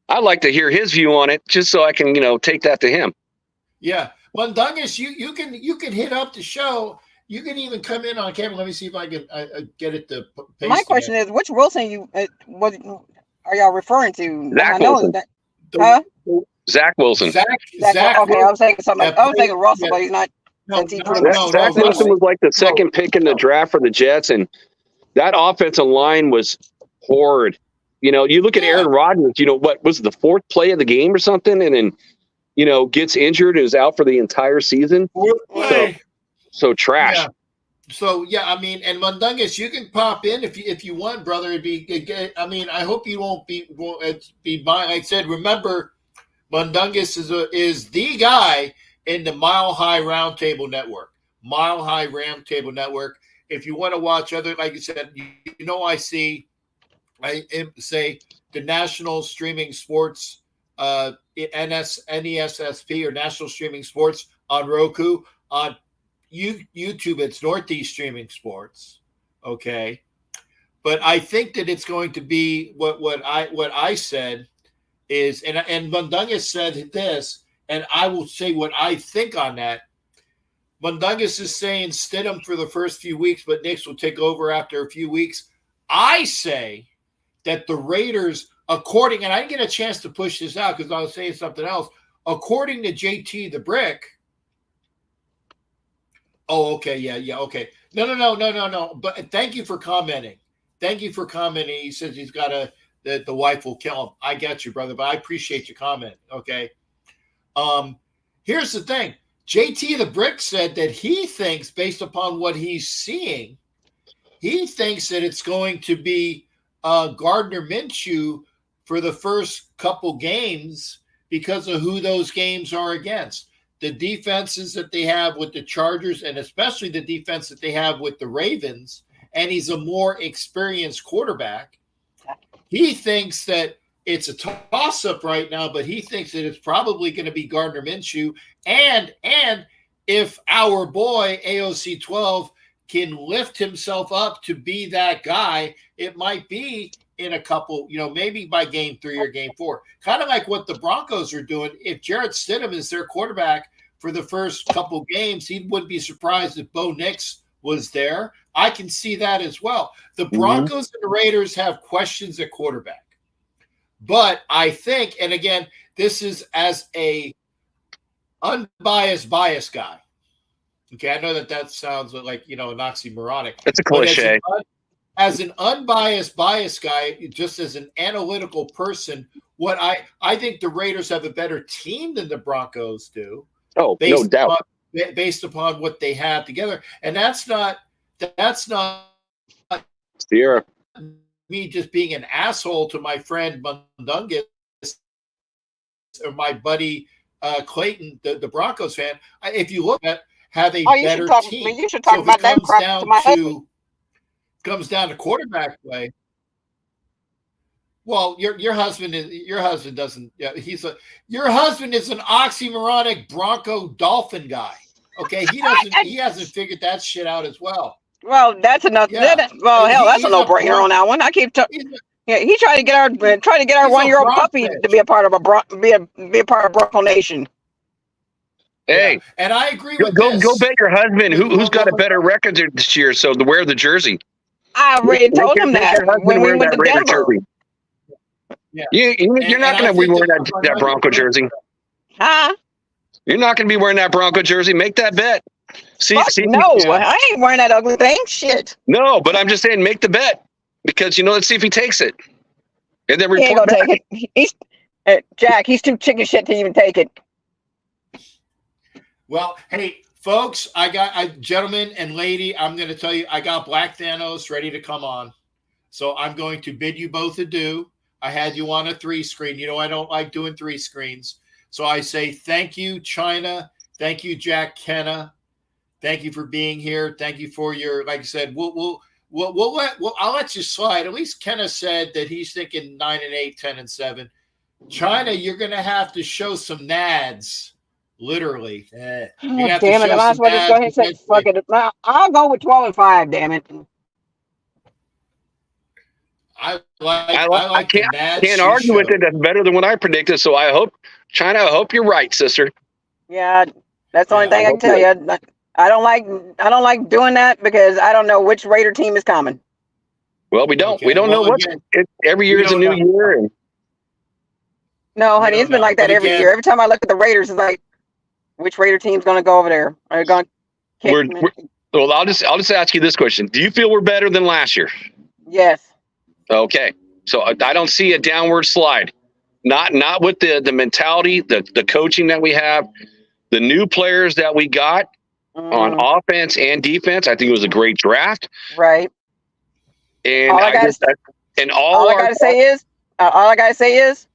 I'd like to hear his view on it, just so I can, take that to him. Yeah. Mundungus, you can hit up the show. You can even come in on camera. Let me see if I can get it to paste. My question is, which Wilson what are y'all referring to? Zach Wilson. Zach Wilson. Zach okay, I was thinking something. I was thinking Russell, but he's not. Zach Wilson was like the second pick in the draft for the Jets, and that offensive line was horrid. You look at Aaron Rodgers, what was it, the 4th play of the game or something, and then, gets injured and is out for the entire season. So trash. Yeah. So, yeah, I mean, and Mundungus, you can pop in if you want, brother. It'd be, I mean, I hope you won't be mine. Like I said, remember, Mundungus is the guy in the Mile High Roundtable Network. Mile High Roundtable Network. If you want to watch other, like you said, I say the National Streaming Sports, NESSP, or National Streaming Sports on Roku. On YouTube, it's Northeast Streaming Sports. Okay. But I think that it's going to be what I said is, and Mundungus said this, and I will say what I think on that. Mundungus is saying Stidham for the first few weeks, but Knicks will take over after a few weeks. I say that the Raiders, and I didn't get a chance to push this out because I was saying something else. According to JT the Brick. Oh, okay. Yeah. Okay. No. But thank you for commenting. He says he's got the wife will kill him. I get you, brother, but I appreciate your comment. Okay. Here's the thing. JT the Brick said that he thinks, based upon what he's seeing, he thinks that it's going to be Gardner Minshew for the first couple games because of who those games are against. The defenses that they have with the Chargers, and especially the defense that they have with the Ravens, and he's a more experienced quarterback. He thinks that it's a toss-up right now, but he thinks that it's probably going to be Gardner Minshew. And if our boy AOC 12 can lift himself up to be that guy, it might be in a couple, maybe by game 3 or game 4. Kind of like what the Broncos are doing. If Jarrett Stidham is their quarterback for the first couple games, he wouldn't be surprised if Bo Nix was there. I can see that as well. The Broncos and the Raiders have questions at quarterback. But I think, and again, this is as a unbiased bias guy. Okay, I know that sounds like, an oxymoronic. It's a cliche. As an unbiased bias guy, just as an analytical person, what I think the Raiders have a better team than the Broncos do. Oh, no doubt. Based upon what they have together. And that's not Sierra. Me just being an asshole to my friend Mundungus or my buddy Clayton, the Broncos fan. If you look at have a better team. You should talk about that crap to my husband. Comes down to quarterback play. Well, your husband doesn't. Yeah, your husband is an oxymoronic Bronco Dolphin guy. Okay, he hasn't figured that shit out as well. Well, that's enough. Yeah. Hell, that's a no-brainer on that one. I keep Yeah, he tried to get our 1-year-old puppy to be a part of be a part of Bronco Nation. Hey, yeah. And I agree with go bet your husband who's got a better record this year. So to wear the jersey. I already told him that when we went to Raider Denver. Jersey. Yeah, you're not going to be wearing that Bronco jersey. Huh? You're not going to be wearing that Bronco jersey. Make that bet. See, no, I ain't wearing that ugly thing. Shit. No, but I'm just saying, make the bet because let's see if he takes it, and then he ain't gonna take it. He's Jack. He's too chicken shit to even take it. Well, hey, folks, gentlemen and lady, I'm going to tell you, I got Black Thanos ready to come on, so I'm going to bid you both adieu. I had you on a 3-screen. I don't like doing 3 screens. So I say thank you, China. Thank you, Jack Kenna. Thank you for being here. Thank you for your, like I said, I'll let you slide. At least Kenna said that he's thinking 9-8, 10-7. China, you're going to have to show some nads, literally. Damn it! I might as well just go ahead and say fuck it. I'll go with 12-5. Damn it. I can't argue with it. That's better than what I predicted. So I hope, China, I hope you're right, sister. Yeah, that's the only thing I can tell you. I don't like doing that because I don't know which Raider team is coming. Well, we don't know what. Every year is a new year. No, honey, it's been like that every year. Every time I look at the Raiders, it's like, which Raider team's going to go over there? Are they going to well, I'll just ask you this question: do you feel we're better than last year? Yes. Okay, so I don't see a downward slide. Not with the mentality, the coaching that we have, the new players that we got on offense and defense. I think it was a great draft. Right. And all I gotta say is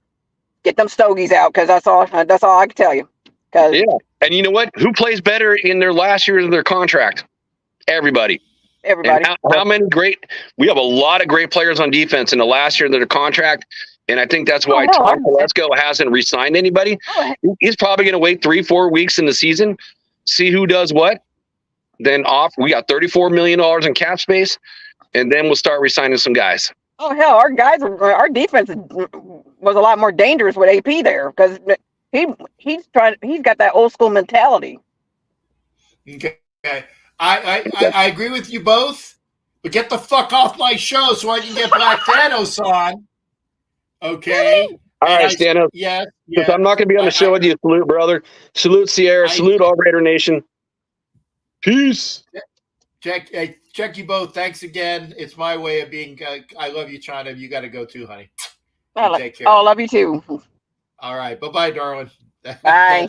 get them stogies out because that's all I can tell you. Yeah, and you know what? Who plays better in their last year of their contract? Everybody. How many we have a lot of great players on defense in the last year of their contract. And I think that's why Tom Telesco hasn't re-signed anybody. He's probably going to wait 3-4 weeks in the season, see who does what. Then we got $34 million in cap space, and then we'll start re-signing some guys. Oh hell, our defense was a lot more dangerous with AP there because he's got that old school mentality. Okay. I agree with you both, but get the fuck off my show so I can get Black Thanos on. Okay. All right, Stanos. Yes. I'm not going to be on the show with you. Salute, brother. Salute, Sierra. Salute, all Raider Nation. Peace. Check you both. Thanks again. It's my way of being. I love you, China. You got to go too, honey. Take care. I love you too. All right. Bye-bye, darling. Bye.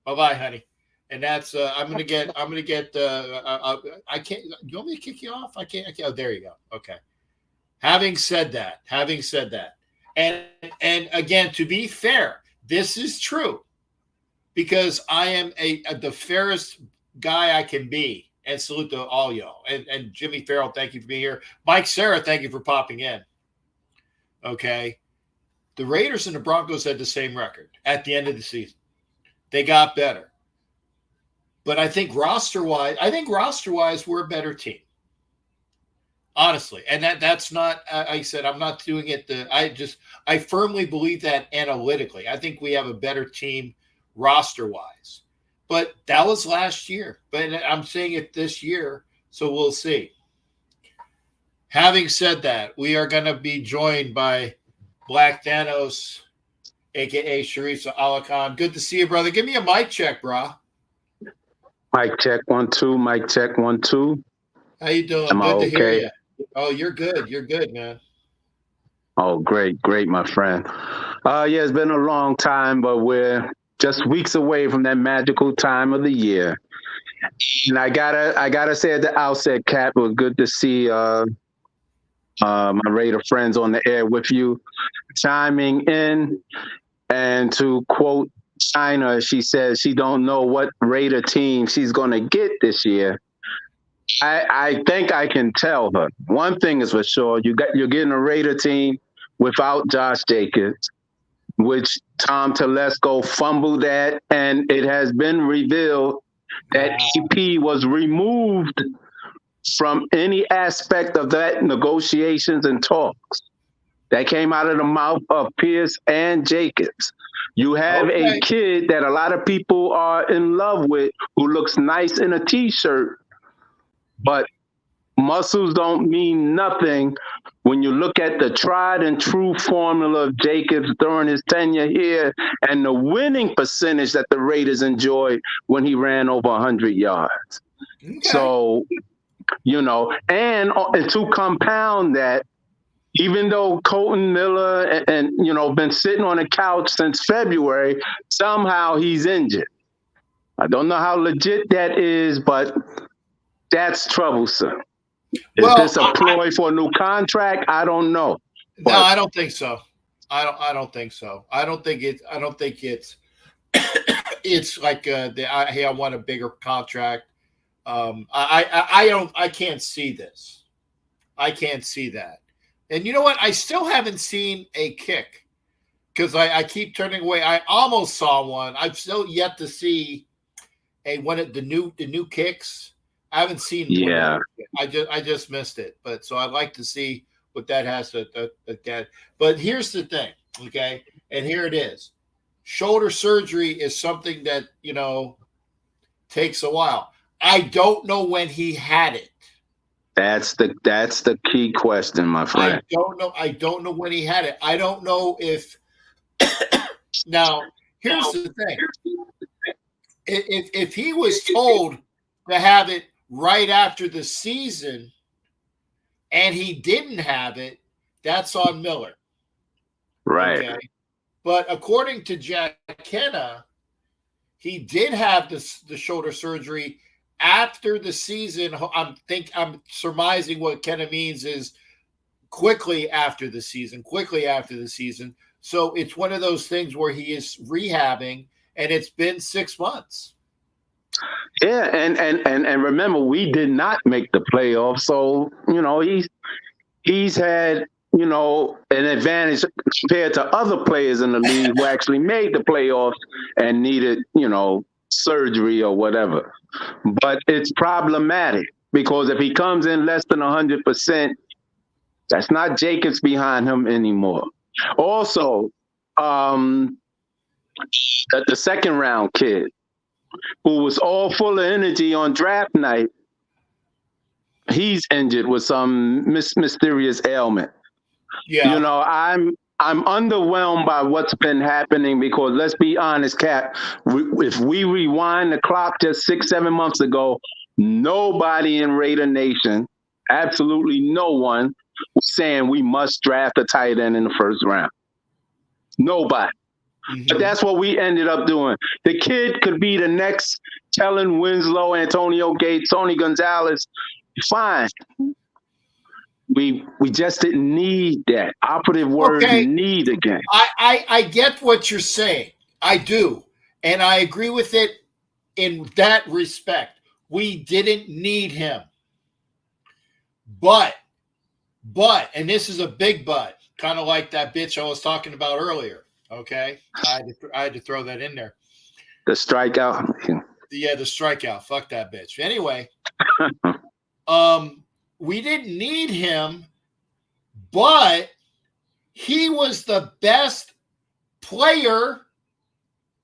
Bye-bye, honey. And that's I'm gonna get I can't. You want me to kick you off? I can't. Oh, there you go. Okay. Having said that, and again, to be fair, this is true because I am the fairest guy I can be. And salute to all y'all. And Jimmy Farrell, thank you for being here. Mike Sarah, thank you for popping in. Okay. The Raiders and the Broncos had the same record at the end of the season. They got better. But I think roster-wise, we're a better team. Honestly. And that's not, I said, I'm not doing it. I firmly believe that analytically. I think we have a better team roster-wise. But that was last year. But I'm saying it this year, so we'll see. Having said that, we are going to be joined by Black Thanos, a.k.a. Sharif Alakan. Good to see you, brother. Give me a mic check, bro. Mic check 1 2. Mic check 1 2. How you doing? Good to hear you. Oh, you're good. You're good, man. Oh, great, my friend. Yeah, it's been a long time, but we're just weeks away from that magical time of the year. And I gotta say at the outset, Kat, it was good to see my Raider friends on the air with you, chiming in. And to quote China, she says she don't know what Raider team she's gonna get this year. I think I can tell her. One thing is for sure, you're getting a Raider team without Josh Jacobs, which Tom Telesco fumbled at, and it has been revealed that EP was removed from any aspect of that negotiations and talks. That came out of the mouth of Pierce and Jacobs. You have a kid that a lot of people are in love with who looks nice in a T-shirt, but muscles don't mean nothing when you look at the tried and true formula of Jacobs during his tenure here and the winning percentage that the Raiders enjoyed when he ran over 100 yards. Okay. So, and to compound that, even though Colton Miller and been sitting on the couch since February, somehow he's injured. I don't know how legit that is, but that's troublesome. Is this a ploy for a new contract? I don't know. No, I don't think so. I don't think so. I don't think it's it's like hey, I want a bigger contract. I can't see this. I can't see that. And you know what? I still haven't seen a kick because I keep turning away. I almost saw one. I've still yet to see one of the new kicks. I haven't seen. Yeah. I just missed it. But so I'd like to see what that has to that. But here's the thing, okay? And here it is. Shoulder surgery is something that takes a while. I don't know when he had it. That's the key question, my friend. I don't know when he had it. I don't know if now here's the thing. If he was told to have it right after the season and he didn't have it, that's on Miller. Right. Okay? But according to Jack Kenna, he did have the shoulder surgery after the season. I'm surmising what Kenna means is quickly after the season. So it's one of those things where he is rehabbing, and it's been 6 months. Yeah, and remember, we did not make the playoffs, so he's had an advantage compared to other players in the league who actually made the playoffs and needed surgery or whatever. But it's problematic because if he comes in less than 100%, that's not Jacobs behind him anymore. Also, the second round kid who was all full of energy on draft night, he's injured with some mysterious ailment. Yeah. I'm underwhelmed by what's been happening because let's be honest, Cap, if we rewind the clock just 6-7 months ago, nobody in Raider Nation, absolutely no one, was saying we must draft a tight end in the first round. Nobody. Mm-hmm. But that's what we ended up doing. The kid could be the next Kellen Winslow, Antonio Gates, Tony Gonzalez. Fine. We just didn't need that. Operative word, need again. I get what you're saying. I do. And I agree with it in that respect. We didn't need him. But, and this is a big but, kind of like that bitch I was talking about earlier. Okay? I had to throw that in there. The strikeout. Yeah, the strikeout. Fuck that bitch. Anyway, we didn't need him, but he was the best player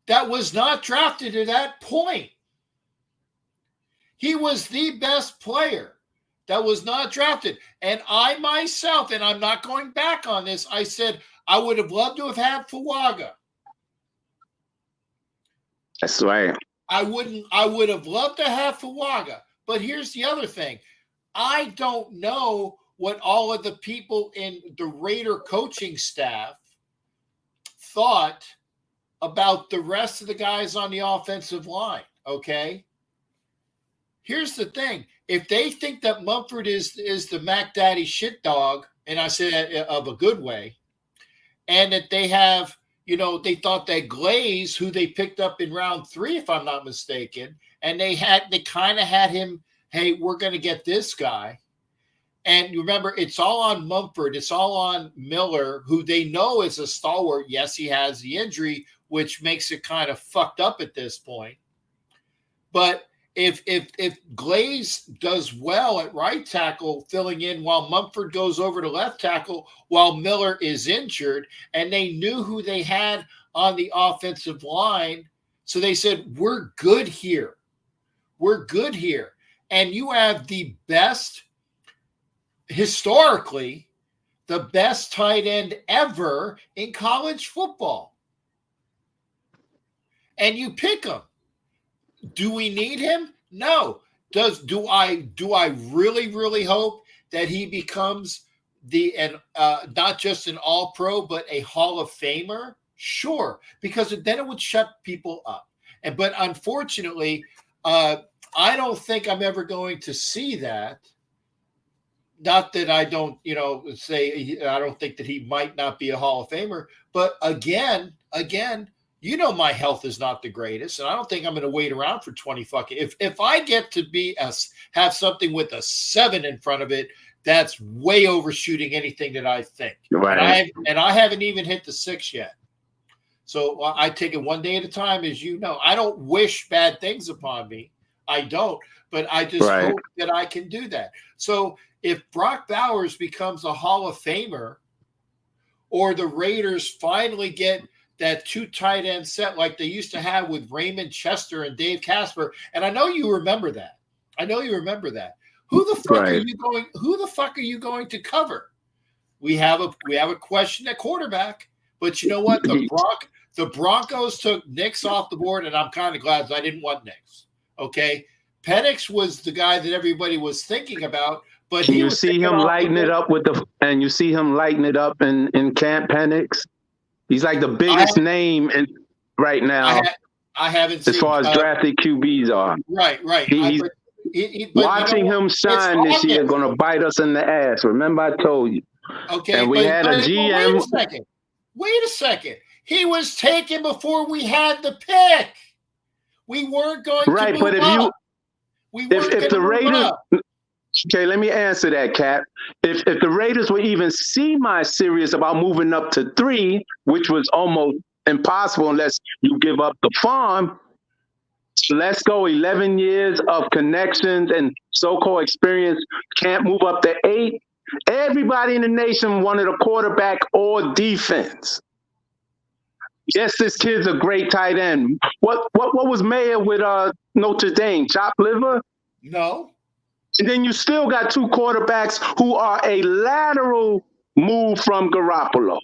that was not drafted at that point. He was the best player that was not drafted. And I myself, and I'm not going back on this, I said I would have loved to have had Fuaga. That's right. I would have loved to have Fuaga. But here's the other thing. I don't know what all of the people in the Raider coaching staff thought about the rest of the guys on the offensive line, okay? Here's the thing. If they think that Mumford is the Mac Daddy shit dog, and I say that of a good way, and that they have, they thought that Glaze, who they picked up in round 3, if I'm not mistaken, and they kind of had him, hey, we're going to get this guy. And remember, it's all on Mumford. It's all on Miller, who they know is a stalwart. Yes, he has the injury, which makes it kind of fucked up at this point. But if Glaze does well at right tackle, filling in while Mumford goes over to left tackle while Miller is injured, and they knew who they had on the offensive line, so they said, we're good here. We're good here. And you have the best, historically, the best tight end ever in college football. And you pick him. Do we need him? No. Do I really hope that he becomes not just an all-pro, but a Hall of Famer? Sure, because then it would shut people up. But unfortunately, I don't think I'm ever going to see that. Not that I don't, say I don't think that he might not be a Hall of Famer. But again, my health is not the greatest, and I don't think I'm going to wait around for 20 fucking. If I get to have something with a 7 in front of it, that's way overshooting anything that I think. Right. And I haven't even hit the 6 yet. So I take it one day at a time, as you know. I don't wish bad things upon me. I don't, but I just hope that I can do that. So if Brock Bowers becomes a Hall of Famer, or the Raiders finally get that 2 tight end set like they used to have with Raymond Chester and Dave Casper, and I know you remember that. Who the fuck are you going? Who the fuck are you going to cover? We have a question at quarterback, but you know what? The Broncos took Nix off the board, and I'm kind of glad, because I didn't want Nix. Okay, Penix was the guy that everybody was thinking about, but you see him lighting it up in Camp Penix. He's like the biggest name right now. I haven't seen, as far as drafted QBs are. Right. Watching him shine this year going to bite us in the ass. Remember, I told you. Okay, and we had a GM. Wait a second. He was taken before we had the pick. We weren't going to move up. But if the Raiders, okay, let me answer that, Cap. If the Raiders were even semi-serious about moving up to 3, which was almost impossible unless you give up the farm, let's go 11 years of connections and so-called experience, can't move up to 8. Everybody in the nation wanted a quarterback or defense. Yes, this kid's a great tight end. What was Mayer with Notre Dame? Chopped liver? No. And then you still got 2 quarterbacks who are a lateral move from Garoppolo.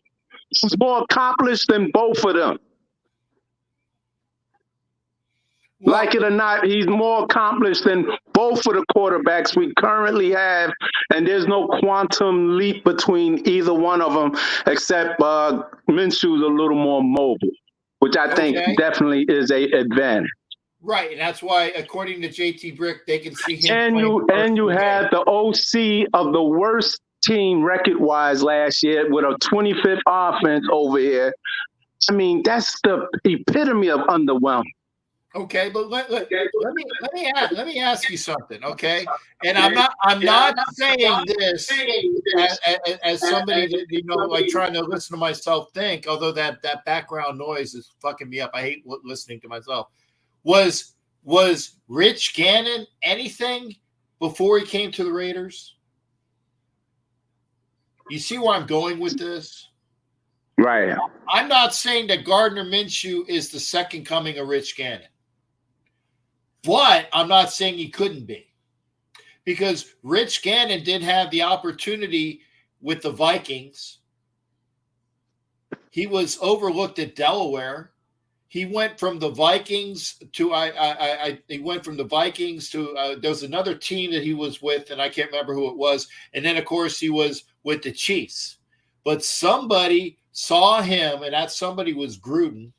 He's more accomplished than both of them. Well, like it or not, he's more accomplished than both of the quarterbacks we currently have, and there's no quantum leap between either one of them, except Minshew's a little more mobile, which I think definitely is a advantage. Right, and that's why, according to JT Brick, they can see him. And you had the OC of the worst team record-wise last year with a 25th offense over here. I mean, that's the epitome of underwhelming. Okay, but let me ask you something, okay? And I'm not saying this as somebody that like trying to listen to myself think. Although that background noise is fucking me up. I hate listening to myself. Was Rich Gannon anything before he came to the Raiders? You see where I'm going with this? Right. I'm not saying that Gardner Minshew is the second coming of Rich Gannon. But I'm not saying he couldn't be. Because Rich Gannon did have the opportunity with the Vikings. He was overlooked at Delaware. He went from the Vikings to there was another team that he was with, and I can't remember who it was. And then, of course, he was with the Chiefs. But somebody saw him, and that somebody was Gruden.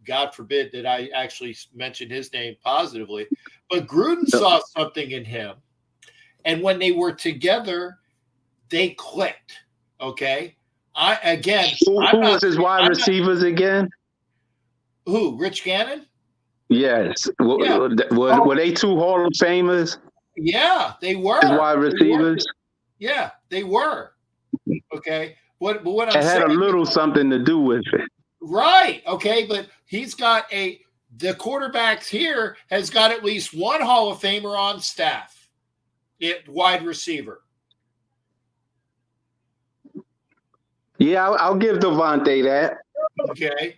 God forbid that I actually mentioned his name positively. But Gruden saw something in him. And when they were together, they clicked. Okay? Who was his wide receivers again? Who? Rich Gannon? Yes. Were they 2 Hall of Famers? Yeah, they were. His wide receivers? Yeah, they were. Okay. But what I'm saying, it had a little something to do with it. Right. Okay. But he's got the quarterbacks here has got at least one Hall of Famer on staff, wide receiver. Yeah, I'll give Devontae that. Okay.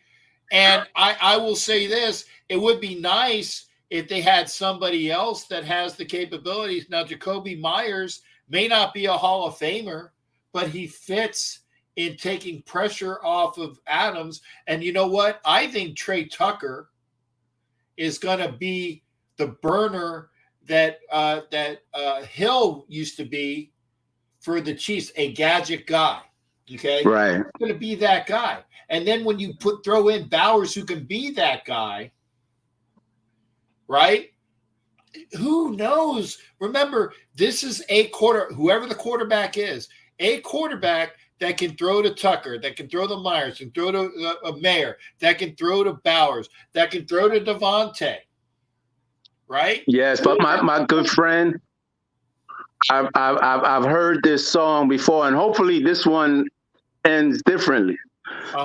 And I will say this, it would be nice if they had somebody else that has the capabilities. Now, Jacoby Myers may not be a Hall of Famer, but he fits in taking pressure off of Adams. And you know what? I think Trey Tucker is going to be the burner that Hill used to be for the Chiefs, a gadget guy. Okay, right. He's going to be that guy. And then when you throw in Bowers, who can be that guy, right? Who knows? Remember, this is whoever the quarterback is, a quarterback that can throw to Tucker, that can throw to Myers, can throw to Mayer, that can throw to Bowers, that can throw to Devontae, right? Yes, but my good friend, I've heard this song before, and hopefully this one ends differently.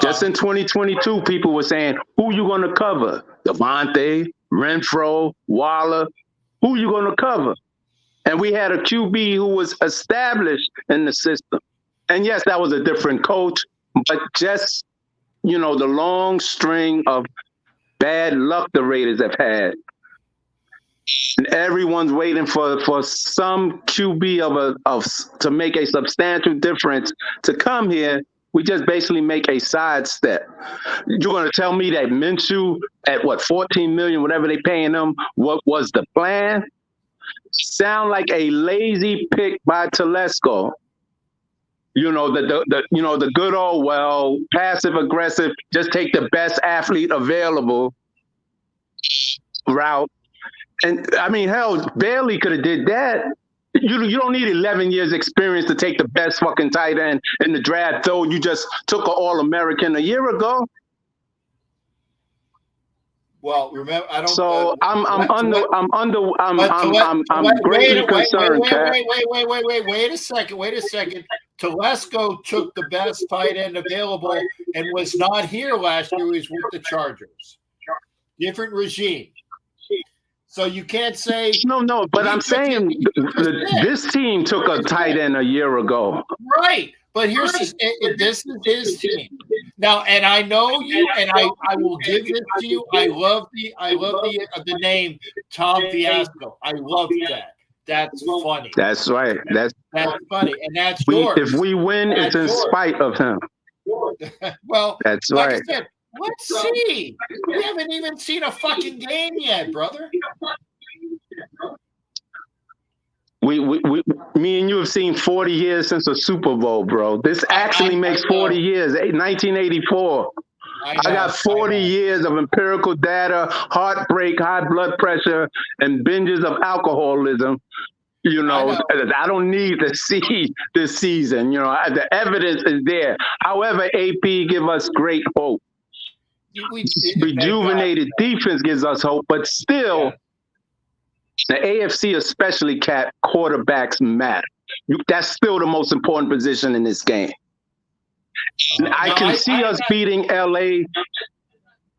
Just in 2022, people were saying, who you going to cover? Devontae, Renfro, Waller. Who you going to cover? And we had a QB who was established in the system. And yes, that was a different coach, but just, the long string of bad luck the Raiders have had. And everyone's waiting for some QB to make a substantial difference to come here. We just basically make a sidestep. You're going to tell me that Minshew at $14 million, whatever they paying him, what was the plan? Sound like a lazy pick by Telesco. The good old, passive aggressive, just take the best athlete available route. And I mean, hell, Bailey could have did that. You don't need 11 years experience to take the best fucking tight end in the draft, though you just took an All-American a year ago. Well, remember, I don't. So I'm greatly concerned. Wait a second. Telesco took the best tight end available and was not here last year. He was with the Chargers. Different regime. So you can't say no. But I'm saying this team took a tight end a year ago. Right. But this is his team. Now, and I know you, and I will give this to you. I love the name Tom Fiasco. I love that. That's funny. That's right. That's funny, and that's yours. If we win, it's in spite of him. Well, that's like right. I said, let's see. We haven't even seen a fucking game yet, brother. Me and you have seen 40 years since a Super Bowl, bro. This actually makes 40 years, 1984. I got 40 years of empirical data, heartbreak, high blood pressure, and binges of alcoholism. I don't need to see this season. The evidence is there. However, AP give us great hope. Rejuvenated defense gives us hope, but still, the AFC especially, Cat, quarterbacks matter. That's still the most important position in this game. I can see us beating LA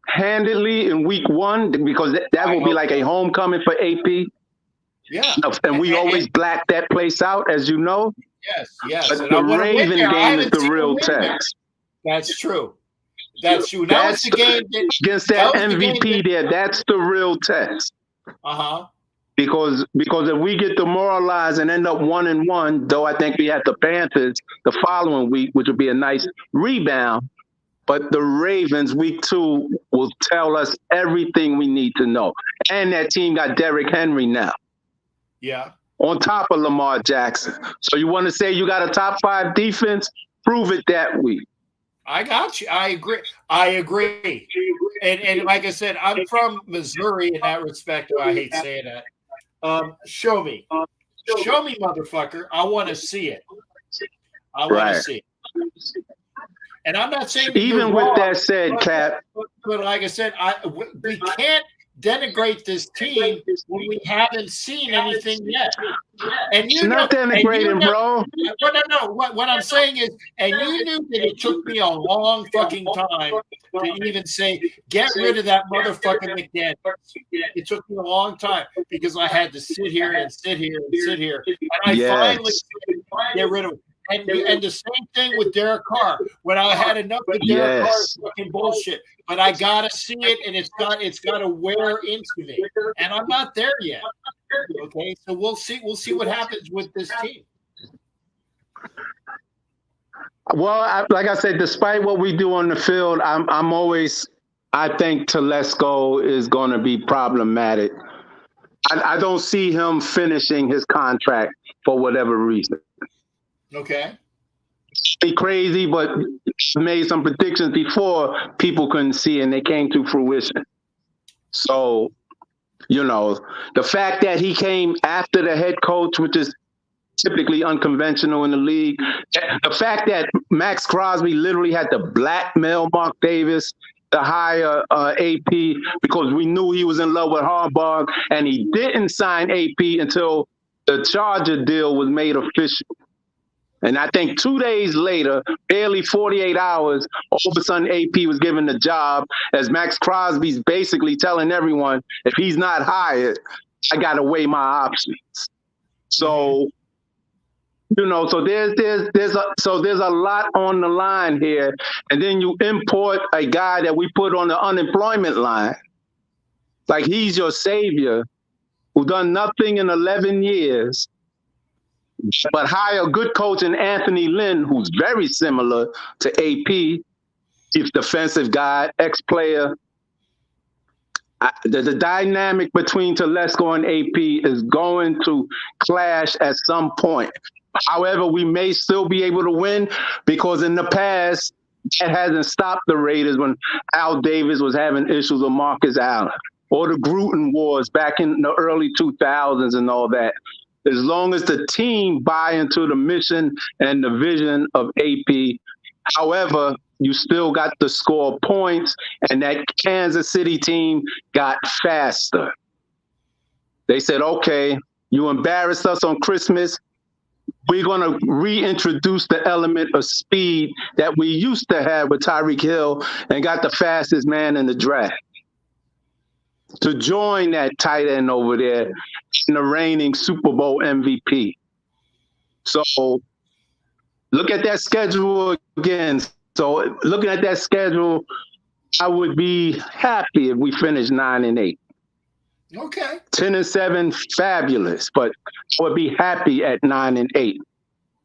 handedly in week 1 because that will be like a homecoming for AP. Yeah. And we always black that place out, as you know. Yes. But the Raven game is the real test. That's true. That's true. That's the game against that MVP there. That's the real test. Because if we get demoralized and end up 1-1, though I think we have the Panthers the following week, which would be a nice rebound. But the Ravens, week 2, will tell us everything we need to know. And that team got Derrick Henry now. Yeah. On top of Lamar Jackson. So you want to say you got a top 5 defense? Prove it that week. I got you. I agree. And like I said, I'm from Missouri in that respect. I hate saying that. Show me, motherfucker. I want to see it. I want to see it. And I'm not saying even with that said, Cap. But like I said, we can't denigrate this team when we haven't seen anything yet. And you Not know, denigrating, bro. no. What I'm saying is, and you knew that it took me a long fucking time to even say, get rid of that motherfucking McDaniels. It took me a long time because I had to sit here and sit here and sit here. And I finally get rid of it. And the same thing with Derek Carr. When I had enough of Derek Carr's fucking bullshit, but I gotta see it, and it's got to wear into me, and I'm not there yet. Okay, so we'll see what happens with this team. Well, like I said, despite what we do on the field, I'm always. I think Telesco is going to be problematic. I don't see him finishing his contract for whatever reason. Okay. Be crazy, but made some predictions before people couldn't see, and they came to fruition. So, the fact that he came after the head coach, which is typically unconventional in the league, the fact that Max Crosby literally had to blackmail Mark Davis to hire AP because we knew he was in love with Harbaugh, and he didn't sign AP until the Charger deal was made official. And I think 2 days later, barely 48 hours, all of a sudden AP was given the job, as Max Crosby's basically telling everyone, if he's not hired, I got to weigh my options. So, so there's a lot on the line here. And then you import a guy that we put on the unemployment line, like he's your savior, who done nothing in 11 years. But hire a good coach in Anthony Lynn, who's very similar to AP, chief defensive guy, ex-player. The dynamic between Telesco and AP is going to clash at some point. However, we may still be able to win because in the past, that hasn't stopped the Raiders when Al Davis was having issues with Marcus Allen, or the Gruden Wars back in the early 2000s and all that. As long as the team buy into the mission and the vision of AP. However, you still got to score points, and that Kansas City team got faster. They said, okay, you embarrassed us on Christmas. We're going to reintroduce the element of speed that we used to have with Tyreek Hill, and got the fastest man in the draft to join that tight end over there, and the reigning Super Bowl MVP. So look at that schedule again. So looking at that schedule, I would be happy if we finish 9-8. Okay. 10-7, fabulous, but I would be happy at 9-8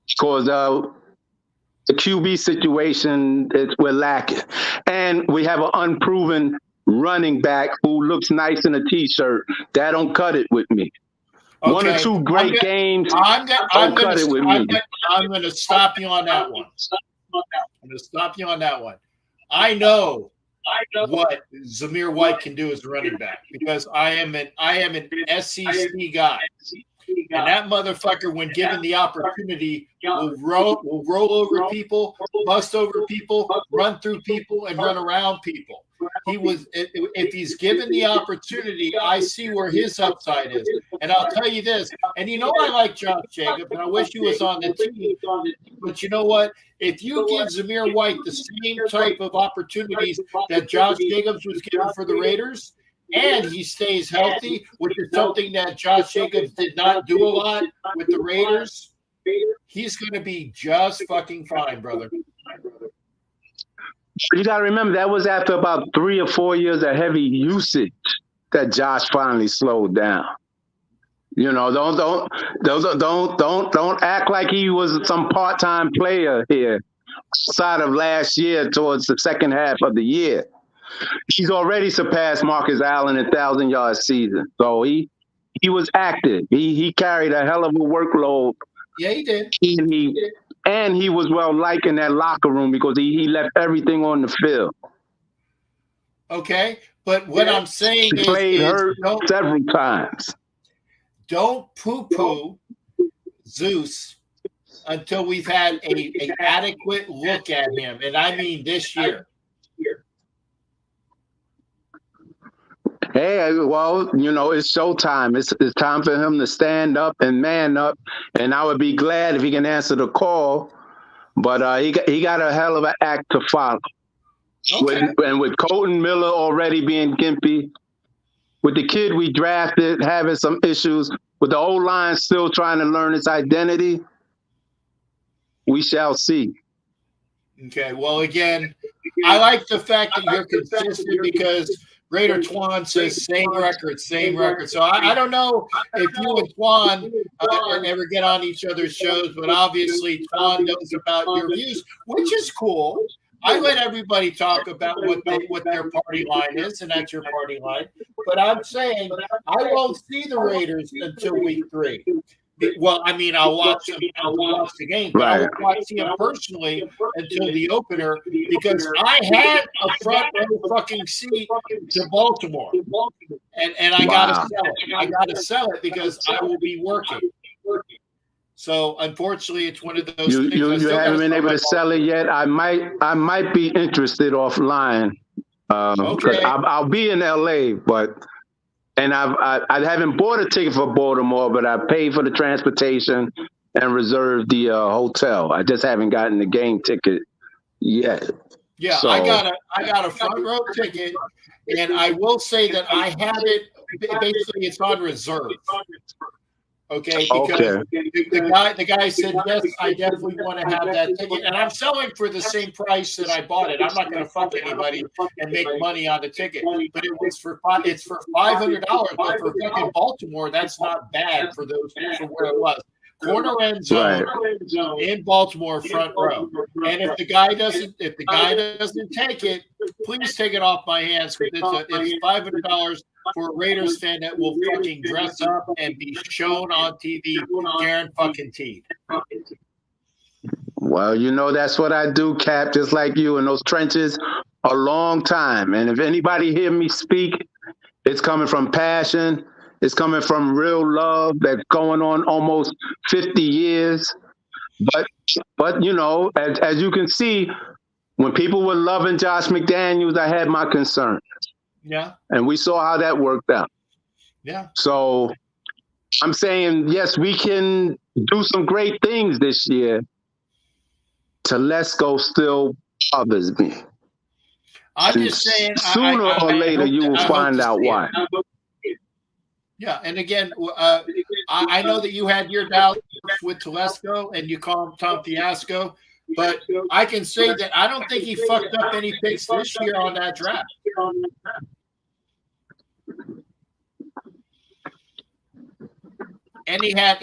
because the QB situation, we're lacking, and we have an unproven running back who looks nice in a t-shirt. That don't cut it with me. Okay. 1 or 2 great games. I'm going to stop you on that one. I'm going to stop you on that one. I know what Zamir White can do as a running back because I am an SEC guy. And that motherfucker, when given the opportunity, will roll over people, bust over people, run through people, and run around people. If he's given the opportunity, I see where his upside is. And I'll tell you this, and I like Josh Jacobs, and I wish he was on the team. But you know what? If you give Zamir White the same type of opportunities that Josh Jacobs was given for the Raiders, and he stays healthy, which is something that Josh Jacobs did not do a lot with the Raiders, he's going to be just fucking fine, brother. You got to remember that was after about 3 or 4 years of heavy usage that Josh finally slowed down. Don't act like he was some part-time player here outside of last year towards the second half of the year. He's already surpassed Marcus Allen in 1,000-yard season. So he was active. He carried a hell of a workload. Yeah, he did. And he was well liked in that locker room because he left everything on the field. Okay, but what I'm saying he played hurt several times. Don't poo-poo Zeus until we've had an adequate look at him, and I mean this year. Hey, well, it's showtime. It's time for him to stand up and man up, and I would be glad if he can answer the call. But he got a hell of an act to follow. Okay. And with Colton Miller already being gimpy, with the kid we drafted having some issues, with the old line still trying to learn its identity, we shall see. Okay. Well, again, I like the fact that you're consistent because Raider Twan says same record, same record. So I don't know if you and Twan ever get on each other's shows, but obviously Twan knows about your views, which is cool. I let everybody talk about what their party line is, and that's your party line. But I'm saying I won't see the Raiders until week 3. Well, I mean, I'll watch them. I'll watch the game, but I won't see them personally until the opener because I had a front row fucking seat to Baltimore, and I gotta sell it. I gotta sell it because I will be working. So unfortunately, it's one of those things. You haven't been able to sell it yet. I might be interested offline because I'll be in LA, but. And I haven't bought a ticket for Baltimore, but I paid for the transportation and reserved the hotel. I just haven't gotten the game ticket yet. Yeah, so, I got a front row ticket, and I will say that I have it. Basically, it's on reserve. Okay, because the guy said yes, I definitely want to have that ticket, and I'm selling for the same price that I bought it. I'm not going to fuck anybody and make money on the ticket, but it's for $500. But for fucking Baltimore, that's not bad for where it was. Corner end zone in Baltimore, front row. And if the guy doesn't take it, please take it off my hands because it's $500 for a Raiders fan that will fucking dress up and be shown on TV, guaranteed. Well, that's what I do, Cap, just like you in those trenches a long time. And if anybody hear me speak, it's coming from passion. It's coming from real love that's going on almost 50 years. But as you can see, when people were loving Josh McDaniels, I had my concerns. Yeah. And we saw how that worked out. Yeah. So I'm saying, yes, we can do some great things this year. Telesco still bothers me. I'm just saying, sooner or later, you will find out why. Yeah, and again, I know that you had your doubts with Telesco and you call him Tom Fiasco, but I can say that I don't think he fucked up any picks this year on that draft. And he had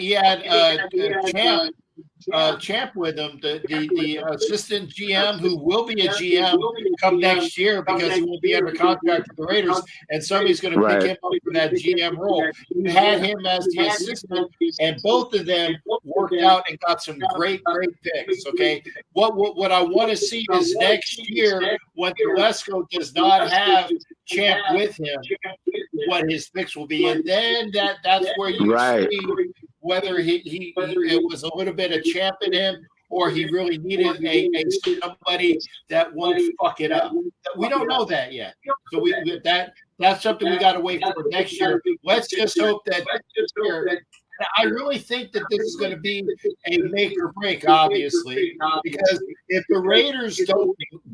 Champ with him, the assistant GM who will be a GM come next year because he will be under contract with the Raiders, and somebody's going to pick him up for that GM role. You had him as the assistant, and both of them worked out and got some great picks. Okay, what I want to see is next year when Telesco does not have Champ with him, what his picks will be, and then that's where you see whether it was a little bit of Champ in him or he really needed a somebody that won't fuck it up. We don't know that yet. So that's something we got to wait for next year. Let's just hope that this year. I really think that this is going to be a make or break, obviously, because if the Raiders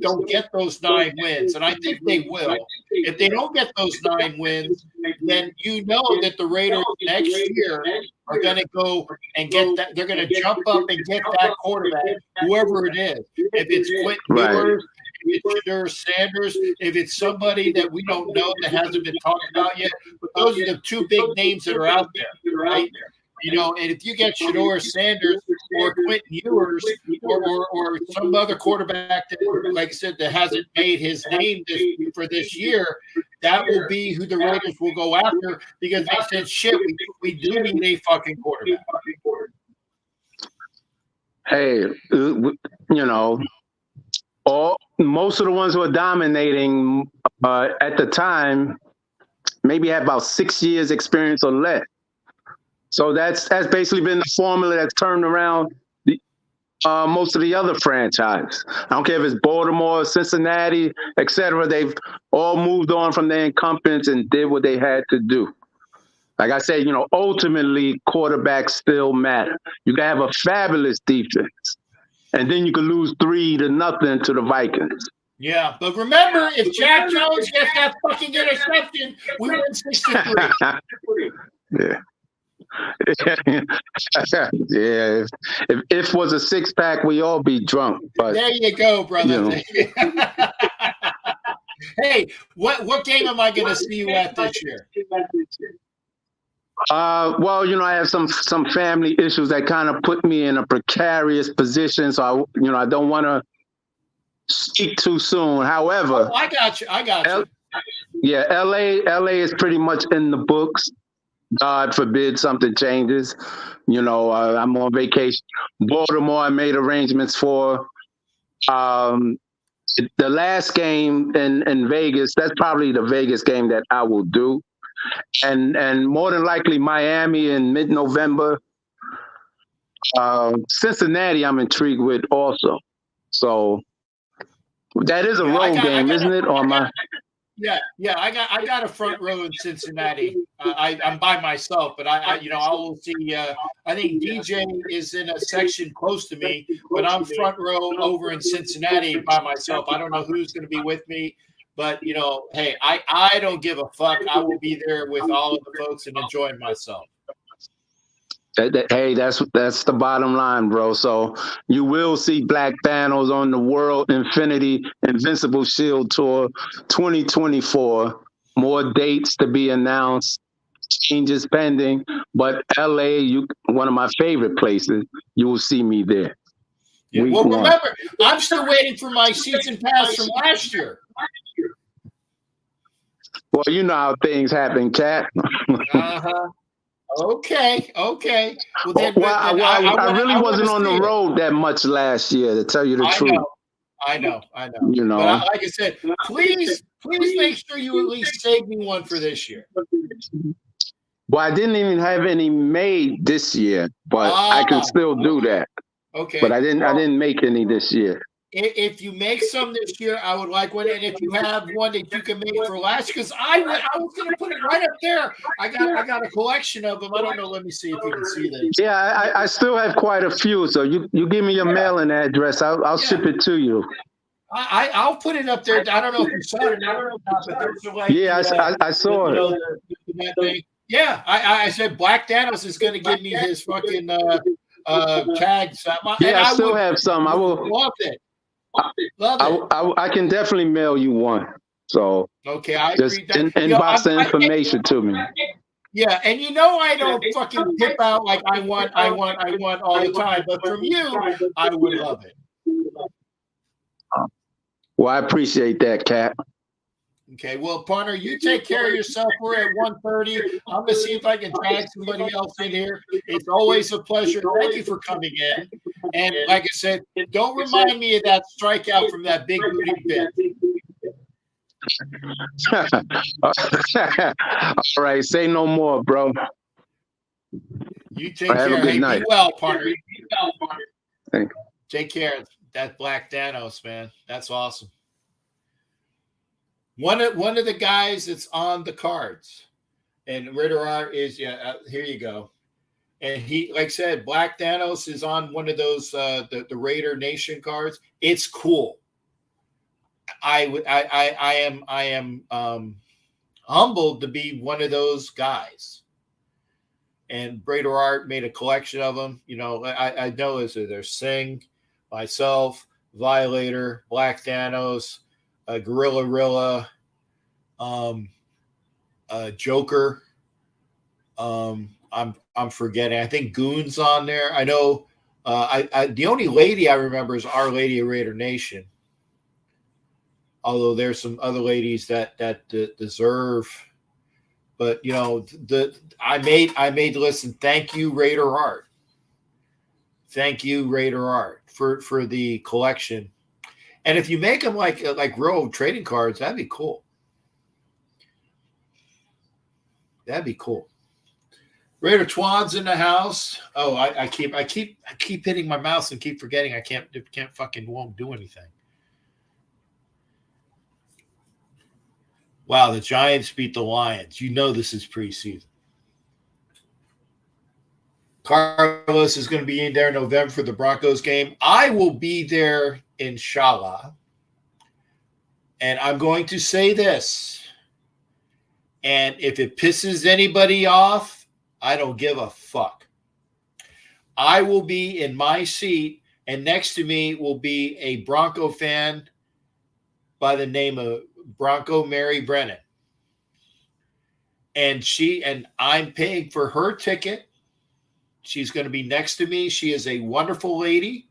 don't get those 9 wins, and I think they will, if they don't get those 9 wins, then you know that the Raiders next year are going to go and get that. They're going to jump up and get that quarterback, whoever it is. If it's Quentin Ewers, if it's Shedeur Sanders, if it's somebody that we don't know that hasn't been talked about yet, but those are the 2 big names that are out there, right? And if you get Shedeur Sanders or Quentin Ewers or some other quarterback that, like I said, that hasn't made his name for this year, that will be who the Raiders will go after because they said, shit, we do need a fucking quarterback. Hey, most of the ones who are dominating at the time maybe had about 6 years experience or less. So that's basically been the formula that's turned around most of the other franchises. I don't care if it's Baltimore, Cincinnati, etc. They've all moved on from their incumbents and did what they had to do. Like I said, ultimately quarterbacks still matter. You can have a fabulous defense, and then you can lose 3-0 to the Vikings. Yeah, but remember, if Jack Jones gets that fucking interception, we win 6-3. Yeah. Yeah. If was a 6-pack, we all be drunk. But there you go, brother. Hey, what game am I going to see you at this year? Well, I have some family issues that kind of put me in a precarious position, so I don't want to speak too soon. However, I got you. Yeah, LA is pretty much in the books. God forbid something changes. I'm on vacation. Baltimore, I made arrangements for. The last game in Vegas, that's probably the Vegas game that I will do. And more than likely Miami in mid-November. Cincinnati, I'm intrigued with also. So that is a road game, isn't it? Or my Yeah, I got a front row in Cincinnati. I'm by myself, but I will see. I think DJ is in a section close to me, but I'm front row over in Cincinnati by myself. I don't know who's going to be with me, but hey, I don't give a fuck. I will be there with all of the folks and enjoying myself. Hey, that's the bottom line, bro. So you will see Black Thanos on the World Infinity Invincible Shield Tour 2024. More dates to be announced, changes pending. But LA, one of my favorite places, you will see me there. Yeah, well, remember, I'm still waiting for my season pass from last year. Well, you know how things happen, Cat. Uh-huh. Okay. Well, then, I really wasn't on the road that much last year, to tell you the truth. I know. But like I said, please make sure you at least save me one for this year. Well, I didn't even have any made this year, but I can still do that. Okay. But I didn't make any this year. If you make some this year, I would like one. And if you have one that you can make for last, because I was going to put it right up there. I got a collection of them. I don't know. Let me see if you can see this. Yeah, I still have quite a few. So you give me your mailing address. I'll ship it to you. I'll put it up there. I don't know if you saw it. I saw it. Yeah, I said Black Thanos is going to give me his fucking tags. I still have some. I will love it. Love it. I can definitely mail you one. So okay, I just agree. inbox the information to me. Yeah, and I don't fucking tip out like I want all the time. But from you, I would love it. Well, I appreciate that, Cat. Okay, well, partner, you take care of yourself. We're at 1:30. I'm gonna see if I can tag somebody else in here. It's always a pleasure. Thank you for coming in. And like I said, don't remind me of that strikeout from that big booty bit. All right, say no more, bro. You take care. Have a good night. Be well, partner. Thanks. Take care. That Black Thanos, man. That's awesome. One of the guys that's on the cards, and Ritter Art is here you go, and he, like I said, Black Thanos is on one of those the Raider Nation cards. It's cool. I am humbled to be one of those guys. And Raider Art made a collection of them. I know there's Sing, myself, Violator, Black Thanos, Gorilla Rilla, Joker. I'm forgetting. I think Goon's on there. I know. The only lady I remember is Our Lady of Raider Nation. Although there's some other ladies that deserve. But I made the list, and thank you, Raider Art. Thank you, Raider Art, for the collection. And if you make them like real trading cards, that'd be cool. That'd be cool. Raider Twan's in the house. Oh, I keep hitting my mouse and keep forgetting I can't fucking won't do anything. Wow, the Giants beat the Lions. You know this is preseason. Carlos is going to be in there in November for the Broncos game. I will be there, inshallah. And I'm going to say this. And if it pisses anybody off, I don't give a fuck. I will be in my seat, and next to me will be a Bronco fan by the name of Bronco Mary Brennan. And I'm paying for her ticket. She's going to be next to me. She is a wonderful lady.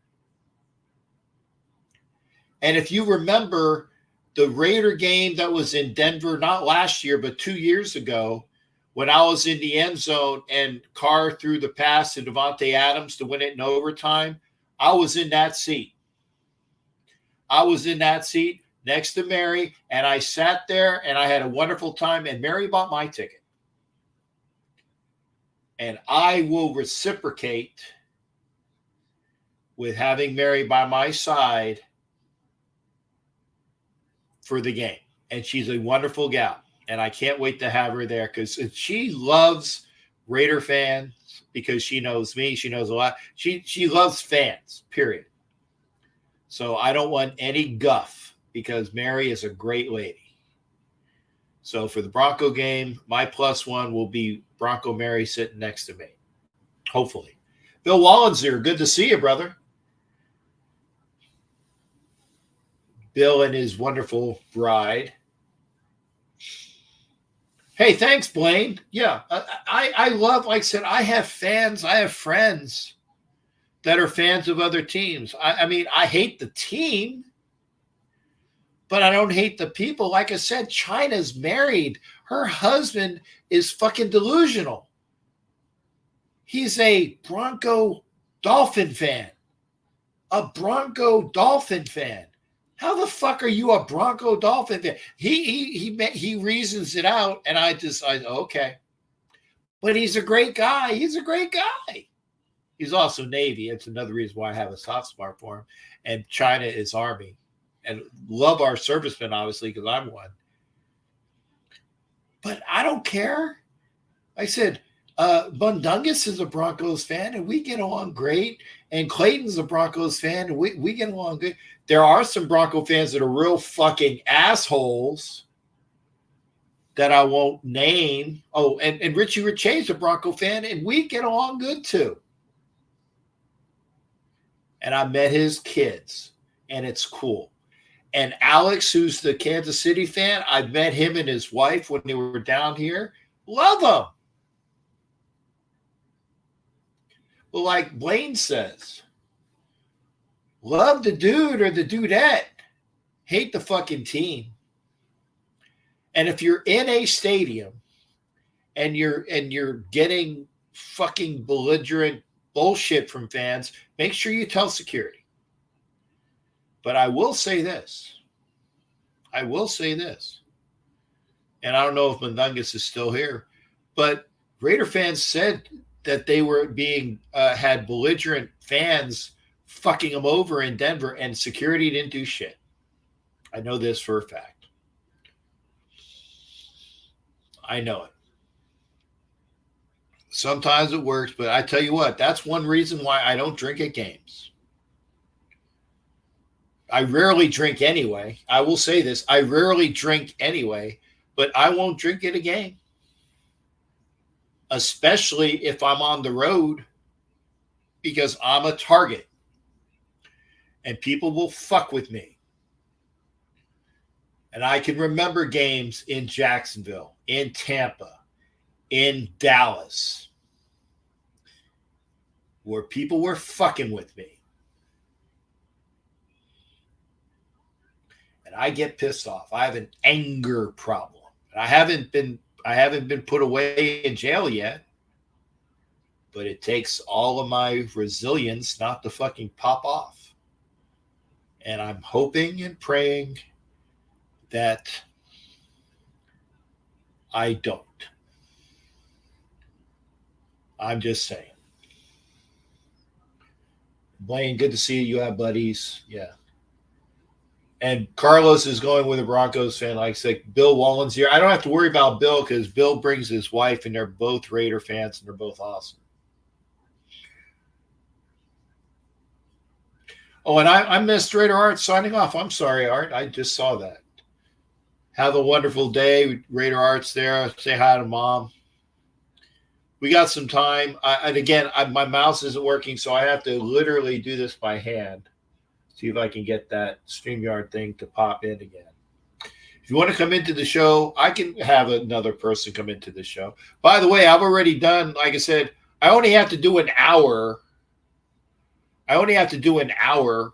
And if you remember the Raider game that was in Denver, not last year, but 2 years ago, when I was in the end zone and Carr threw the pass to Devontae Adams to win it in overtime, I was in that seat. I was in that seat next to Mary, and I sat there, and I had a wonderful time, and Mary bought my ticket. And I will reciprocate with having Mary by my side for the game. And she's a wonderful gal. And I can't wait to have her there because she loves Raider fans because she knows me. She knows a lot. She loves fans, period. So I don't want any guff because Mary is a great lady. So for the Bronco game, my +1 will be Bronco Mary sitting next to me. Hopefully. Bill Wallenser, good to see you, brother. Bill and his wonderful bride. Hey, thanks, Blaine. Yeah, I love, like I said, I have fans. I have friends that are fans of other teams. I mean, I hate the team, but I don't hate the people. Like I said, China's married. Her husband is fucking delusional. He's a Bronco Dolphin fan. A Bronco Dolphin fan. How the fuck are you a Bronco Dolphin fan? He reasons it out, and I okay. But he's a great guy. He's a great guy. He's also Navy. It's another reason why I have a soft spot for him. And China is Army. And love our servicemen, obviously, because I'm one. But I don't care. I said, Bundungus is a Broncos fan, and we get along great. And Clayton's a Broncos fan, and we get along good. There are some Bronco fans that are real fucking assholes that I won't name. Oh, and Richie Richey's a Bronco fan, and we get along good too. And I met his kids, and it's cool. And Alex, who's the Kansas City fan, I met him and his wife when they were down here. Love them. Well, like Blaine says, love the dude or the dudette. Hate the fucking team. And if you're in a stadium and you're getting fucking belligerent bullshit from fans, make sure you tell security. But I will say this. And I don't know if Mundungus is still here, but Raider fans said that they were being had belligerent fans fucking them over in Denver, and security didn't do shit. I know this for a fact. I know it. Sometimes it works, but I tell you what, that's one reason why I don't drink at games. I rarely drink anyway. I will say this. I rarely drink anyway, but I won't drink at a game. Especially if I'm on the road, because I'm a target. And people will fuck with me. And I can remember games in Jacksonville, in Tampa, in Dallas, where people were fucking with me. And I get pissed off. I have an anger problem. I haven't been put away in jail yet, but it takes all of my resilience not to fucking pop off. And I'm hoping and praying that I don't. I'm just saying. Blaine, good to see you. You have buddies. Yeah. And Carlos is going with a Broncos fan. Like I said, Bill Wallen's here. I don't have to worry about Bill because Bill brings his wife, and they're both Raider fans, and they're both awesome. Oh, and I missed Raider Art signing off. I'm sorry, Art. I just saw that. Have a wonderful day. Raider Art's there. Say hi to Mom. We got some time. And again, my mouse isn't working, so I have to literally do this by hand. See if I can get that StreamYard thing to pop in again. If you want to come into the show, I can have another person come into the show. By the way, I've already done, like I said, I only have to do an hour. I only have to do an hour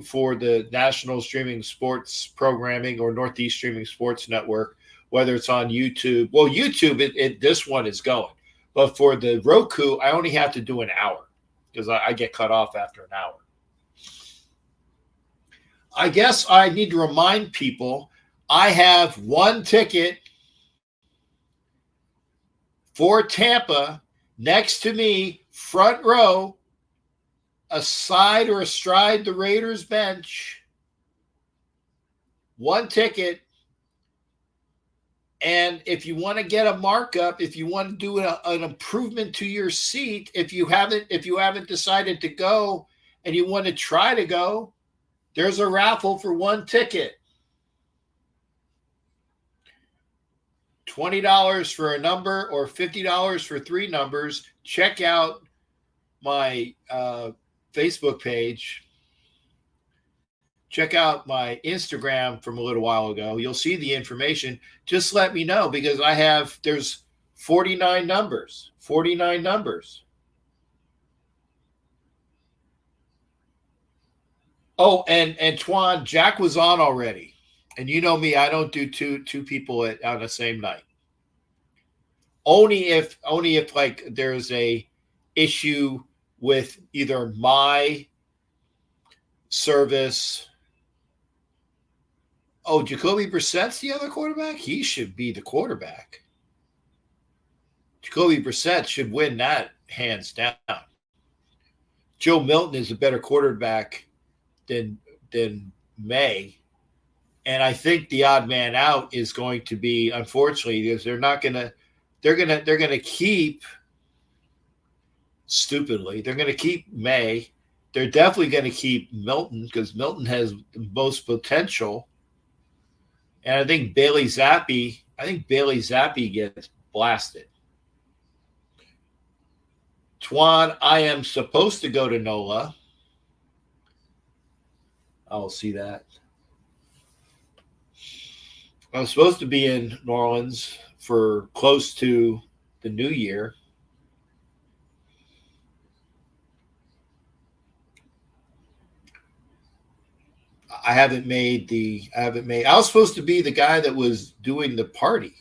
for the National Streaming Sports Programming or Northeast Streaming Sports Network, whether it's on YouTube. Well, YouTube, this one is going. But for the Roku, I only have to do an hour because I get cut off after an hour. I guess I need to remind people I have one ticket for Tampa next to me, front row, aside or astride the Raiders bench. One ticket. And if you want to get a markup, if you want to do an improvement to your seat, if you haven't decided to go and you want to try to go, there's a raffle for one ticket. $20 for a number or $50 for 3 numbers. Check out my Facebook page. Check out my Instagram from a little while ago. You'll see the information. Just let me know because there's 49 numbers. 49 numbers. Oh, and Twan, Jack was on already. And you know me, I don't do two people on the same night. Only if like there's a issue with either my service. Oh, Jacoby Brissett's the other quarterback? He should be the quarterback. Jacoby Brissett should win that hands down. Joe Milton is a better quarterback than May. And I think the odd man out is going to be, unfortunately, because they're going to keep, stupidly, they're going to keep May. They're definitely going to keep Milton because Milton has the most potential. And I think Bailey Zappi gets blasted. Twan, I am supposed to go to NOLA. I'll see that. I'm supposed to be in New Orleans for close to the new year. I was supposed to be the guy that was doing the party,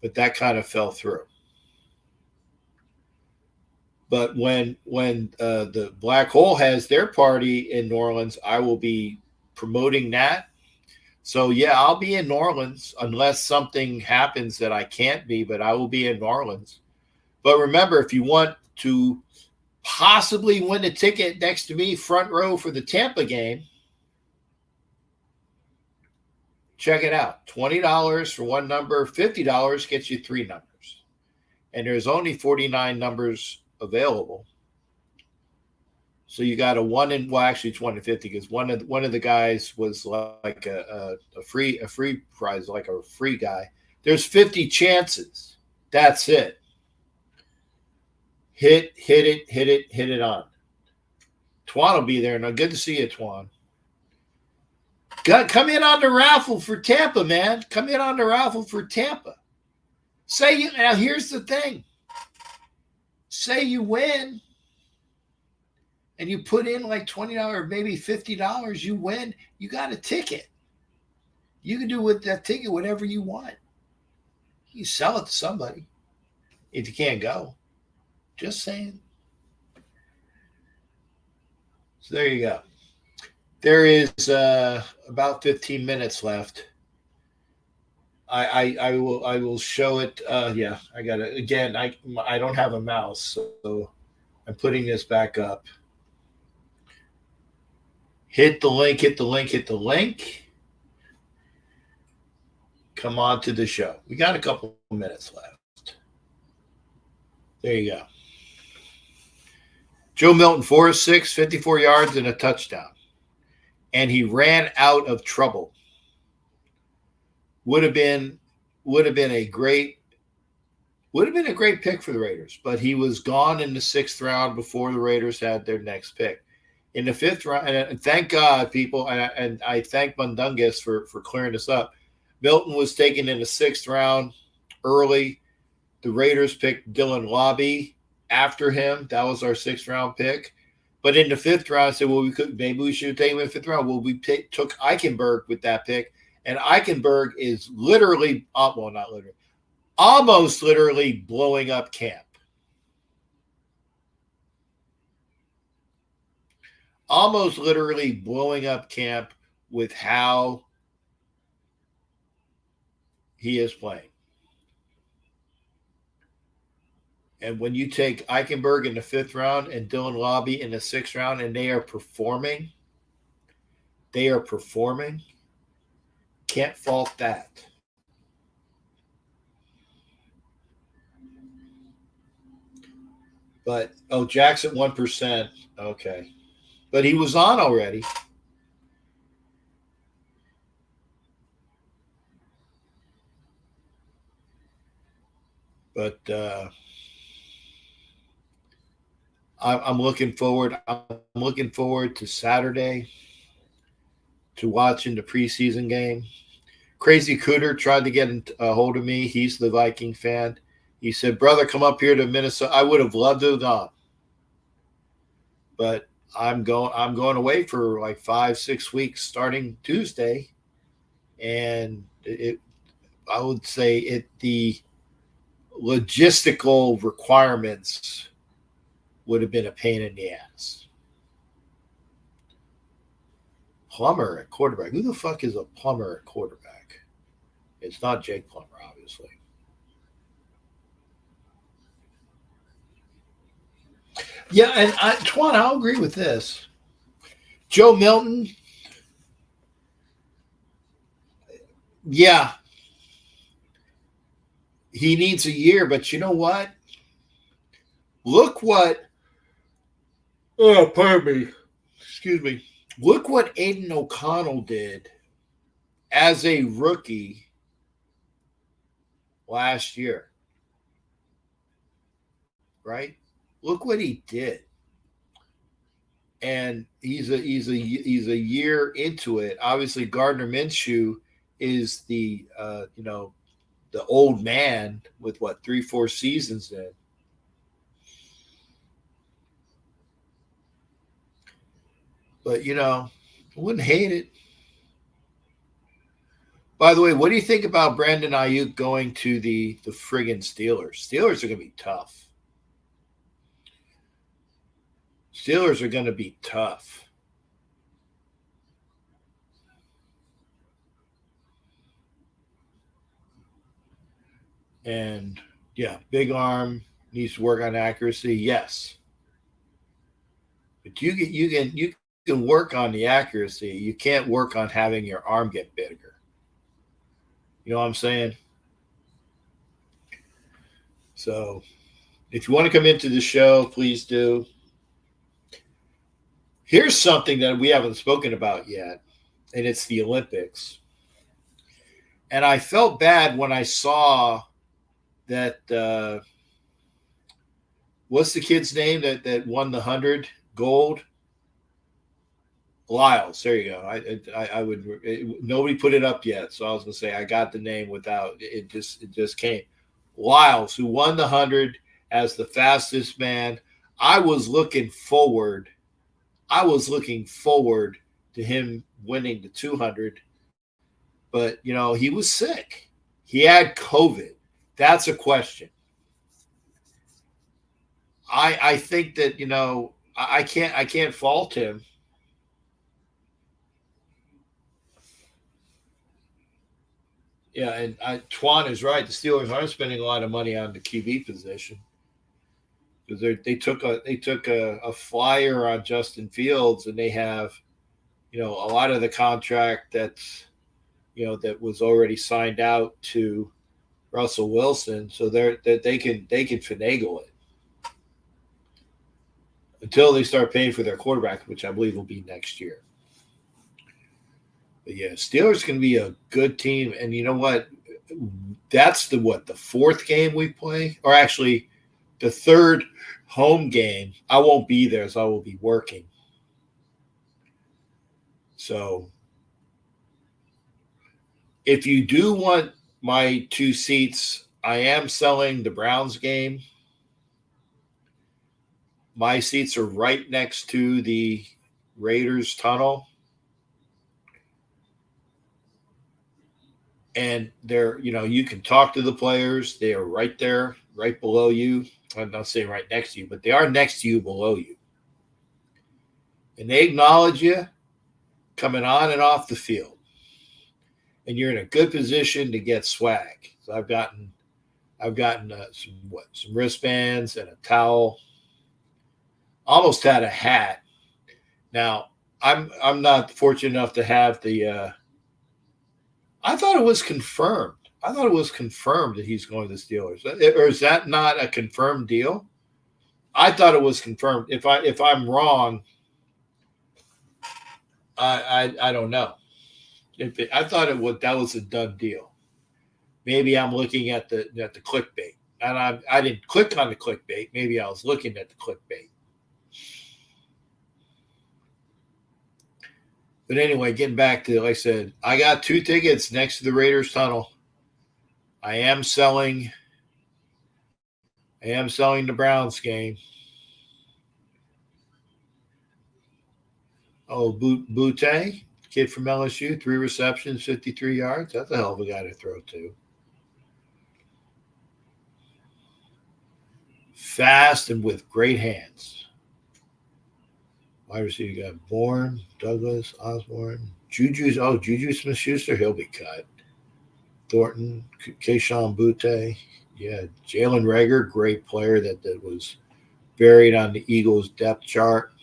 but that kind of fell through. But when the Black Hole has their party in New Orleans, I will be promoting that. So, yeah, I'll be in New Orleans unless something happens that I can't be, but I will be in New Orleans. But remember, if you want to possibly win a ticket next to me, front row for the Tampa game, check it out. $20 for 1 number, $50 gets you 3 numbers. And there's only 49 numbers available. So you got actually it's 1 in 50 because one of the guys was like a free prize, like a free guy. There's 50 chances. That's it. Hit it on. Twan will be there. Now, good to see you, Twan. Come in on the raffle for Tampa, man. Come in on the raffle for Tampa. Now here's the thing. Say you win. And you put in like $20, maybe $50, you win, you got a ticket. You can do with that ticket whatever you want. You sell it to somebody if you can't go. Just saying. So there you go. There is about 15 minutes left. I will show it. Yeah, I got it again. I don't have a mouse, so I'm putting this back up. Hit the link. Hit the link. Hit the link. Come on to the show. We got a couple of minutes left. There you go. Joe Milton, 4-6, 54 yards and a touchdown. And he ran out of trouble. Would have been a great pick for the Raiders, but he was gone in the 6th round before the Raiders had their next pick. In the 5th round, and thank God, people, and I thank Mundungus for clearing this up. Milton was taken in the 6th round early. The Raiders picked Dylan Lobby after him. That was our 6th round pick. But in the 5th round, I said, well, maybe we should have taken him in the 5th round. Well, we took Eichenberg with that pick. And Eichenberg is literally, well, not literally, almost literally blowing up camp. Almost literally blowing up camp with how he is playing. And when you take Eichenberg in the 5th round and Dylan Lobby in the 6th round, and they are performing, can't fault that. But, Jack's at 1%. Okay. But he was on already. But I'm looking forward. I'm looking forward to Saturday, to watching the preseason game. Crazy Cooter tried to get a hold of me. He's the Viking fan. He said, brother, come up here to Minnesota. I would have loved to have gone. But I'm going away for like 5-6 weeks starting Tuesday. And I would say the logistical requirements would have been a pain in the ass. Plummer at quarterback. Who the fuck is a Plummer at quarterback? It's not Jake Plummer, obviously. Yeah, and Twan, I'll agree with this. Joe Milton, yeah, he needs a year, but you know what? Look what, pardon me, excuse me. Look what Aiden O'Connell did as a rookie last year, right? Look what he did, and he's a year into it. Obviously, Gardner Minshew is the the old man with 3-4 seasons in. But I wouldn't hate it. By the way, what do you think about Brandon Ayuk going to the friggin' Steelers? Steelers are going to be tough. Steelers are going to be tough. And, yeah, big arm, needs to work on accuracy. Yes. But you can work on the accuracy. You can't work on having your arm get bigger. You know what I'm saying? So if you want to come into the show, please do. Here's something that we haven't spoken about yet, and it's the Olympics. And I felt bad when I saw that what's the kid's name that won the 100 gold? Lyles. There you go. Nobody put it up yet, so I was gonna say I got the name without it. Just came. Lyles, who won the 100 as the fastest man. I was looking forward to him winning the 200, but he was sick. He had COVID. That's a question. I think that I can't fault him. Yeah, and Twan is right. The Steelers aren't spending a lot of money on the QB position because they took a flyer on Justin Fields, and they have a lot of the contract that's that was already signed out to Russell Wilson, so they can finagle it until they start paying for their quarterback, which I believe will be next year. But yeah, Steelers can be a good team, and you know what? That's the fourth game we play, or actually the third home game. I won't be there, so I will be working. So if you do want my 2 seats, I am selling the Browns game. My seats are right next to the Raiders tunnel. And they're, you can talk to the players. They are right there, right below you. I'm not saying right next to you, but they are next to you, below you. And they acknowledge you coming on and off the field. And you're in a good position to get swag. So I've gotten some wristbands and a towel. Almost had a hat. Now I'm not fortunate enough to have the. I thought it was confirmed. I thought it was confirmed that he's going to the Steelers. Or is that not a confirmed deal? I thought it was confirmed. If I'm wrong, I don't know. I thought that was a done deal. Maybe I'm looking at the clickbait, and I didn't click on the clickbait. Maybe I was looking at the clickbait. But anyway, getting back to, like I said, I got 2 tickets next to the Raiders tunnel. I am selling the Browns game. Oh, Butte, kid from LSU, 3 receptions, 53 yards. That's a hell of a guy to throw to. Fast and with great hands. Wide receiver, you got Bourne, Douglas, Osborne, Juju Smith-Schuster, he'll be cut. Thornton, Keyshawn Butte, yeah, Jalen Reagor, great player that was buried on the Eagles depth chart.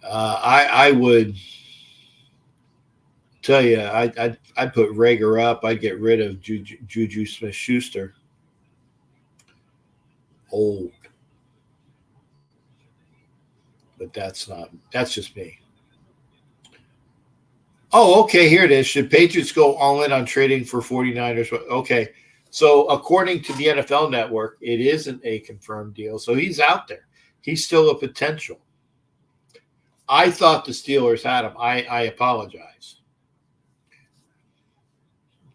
I would tell you, I'd put Reagor up. I'd get rid of Juju Smith-Schuster. Old. But that's just me. Oh, okay, here it is. Should Patriots go all in on trading for 49ers? Okay, so according to the NFL Network, it isn't a confirmed deal. So he's out there. He's still a potential. I thought the Steelers had him. I apologize.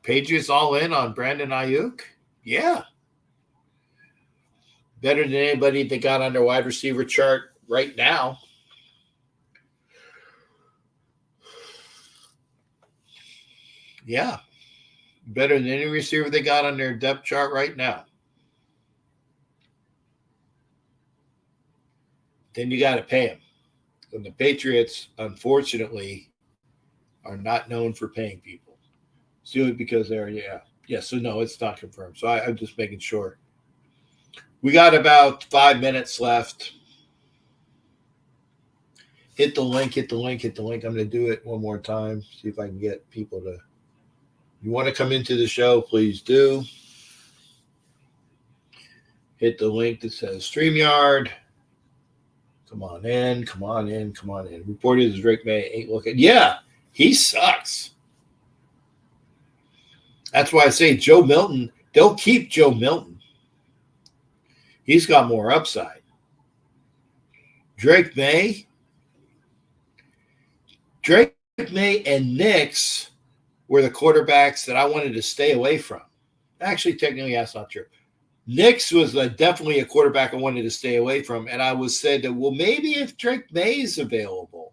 Patriots all in on Brandon Ayuk? Yeah. Better than anybody that got on their wide receiver chart right now. Yeah. Better than any receiver they got on their depth chart right now. Then you got to pay them. And the Patriots, unfortunately, are not known for paying people. Simply because they're, so no, it's not confirmed. So I'm just making sure. We got about 5 minutes left. Hit the link. I'm going to do it one more time. See if I can get people to. You want to come into the show, please do. Hit the link that says StreamYard. Come on in. Reported as Drake May ain't looking. Yeah, he sucks. That's why I say Joe Milton. They'll keep Joe Milton. He's got more upside. Drake May and Knicks were the quarterbacks that I wanted to stay away from. Actually, technically, that's not true. Knicks was definitely a quarterback I wanted to stay away from, and I was said that, well, maybe if Drake May is available.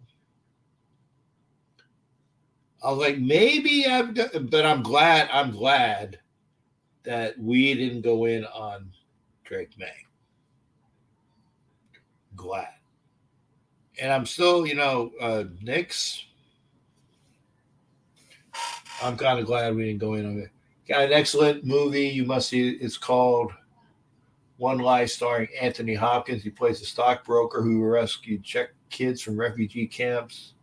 I was like, maybe, but I'm glad that we didn't go in on Drake May. Glad. And I'm still, Knicks. I'm kind of glad we didn't go in on it. Got an excellent movie you must see. It's called One Lie, starring Anthony Hopkins. He plays a stockbroker who rescued Czech kids from refugee camps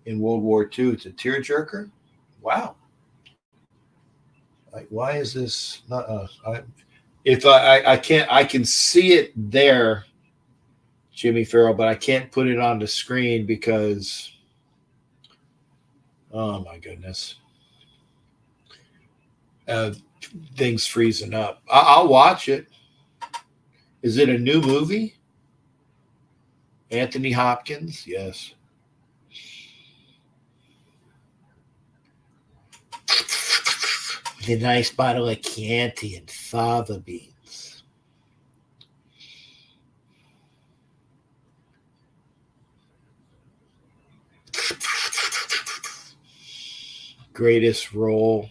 in World War II. It's a tearjerker. Wow. Like, why is this not us? I can't, I can see it there, Jimmy Farrell, but I can't put it on the screen because, oh my goodness, things freezing up. I'll watch it. Is it a new movie? Anthony Hopkins, yes. A nice bottle of Chianti and fava beans. Greatest role.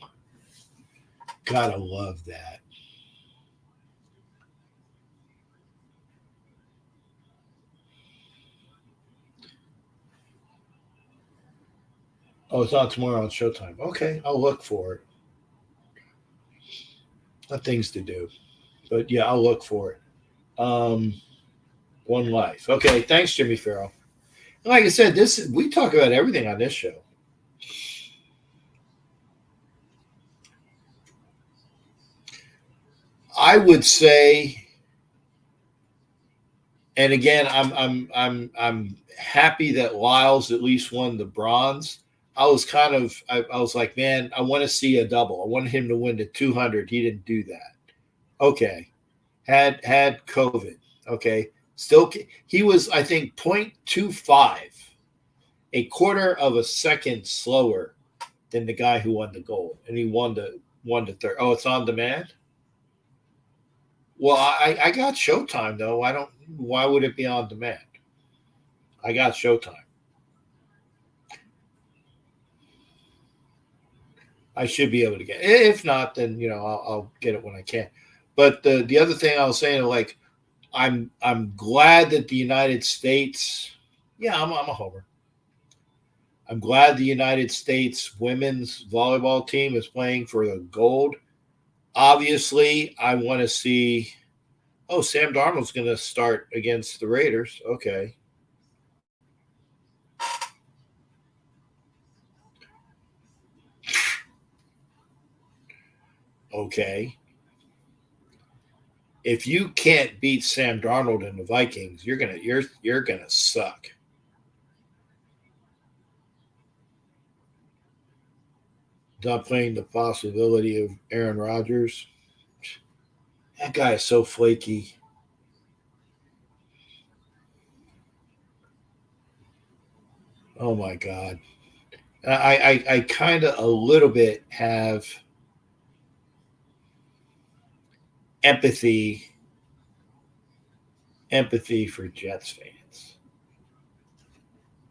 Gotta love that. Oh, it's on tomorrow on Showtime. Okay, I'll look for it. Got things to do. But yeah, I'll look for it. One Life. Okay, thanks, Jimmy Farrell. And like I said, we talk about everything on this show. I would say, and again, I'm happy that Lyles at least won the bronze. I was like, man, I want to see a double. I wanted him to win the 200. He didn't do that. Okay. Had COVID. Okay. Still, he was, I think, 0.25, a quarter of a second slower than the guy who won the gold. And he won the third. Oh, it's on demand? Well, I got Showtime, though. Why would it be on demand? I got Showtime. I should be able to get it. If not, then I'll get it when I can. But the other thing I was saying, like, I'm glad that the United States. Yeah, I'm a homer. I'm glad the United States women's volleyball team is playing for the gold. Obviously, I want to see. Oh, Sam Darnold's going to start against the Raiders. Okay. Okay. If you can't beat Sam Darnold and the Vikings, you're gonna suck. Not playing the possibility of Aaron Rodgers. That guy is so flaky. Oh my God. I kind of a little bit have empathy for Jets fans.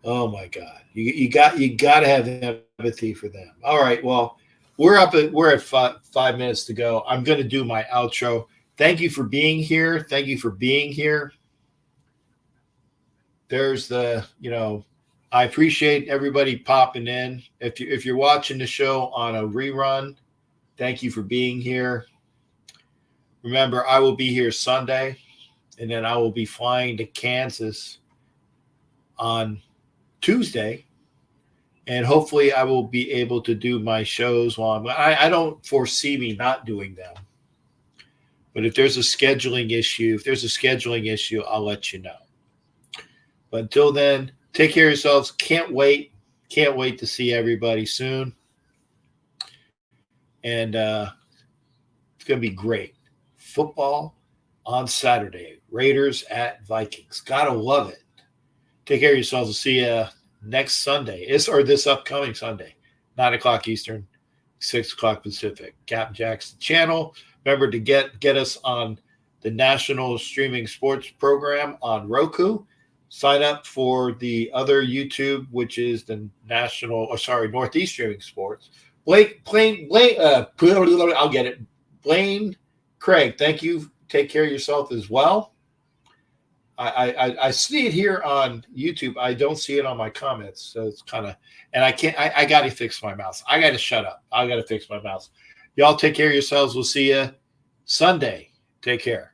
Oh my God. You got to have empathy for them. All right. Well, we're at 5 minutes to go. I'm going to do my outro. Thank you for being here. There's I appreciate everybody popping in. If you're watching the show on a rerun, thank you for being here. Remember, I will be here Sunday, and then I will be flying to Kansas on Tuesday, and hopefully I will be able to do my shows while I don't foresee me not doing them. But if there's a scheduling issue, I'll let you know. But until then, take care of yourselves. Can't wait to see everybody soon. And it's going to be great. Football on Saturday. Raiders at Vikings. Gotta love it. Take care of yourselves. We'll see you next Sunday. This upcoming Sunday. 9 o'clock Eastern, 6 o'clock Pacific. Captain Jack's channel. Remember to get us on the national streaming sports program on Roku. Sign up for the other YouTube, which is the Northeast Streaming Sports. I'll get it. Blaine, Craig, thank you. Take care of yourself as well. I see it here on YouTube. I don't see it on my comments, so it's kind of. And I can't. I got to fix my mouse. I got to shut up. I got to fix my mouse. Y'all take care of yourselves. We'll see you Sunday. Take care.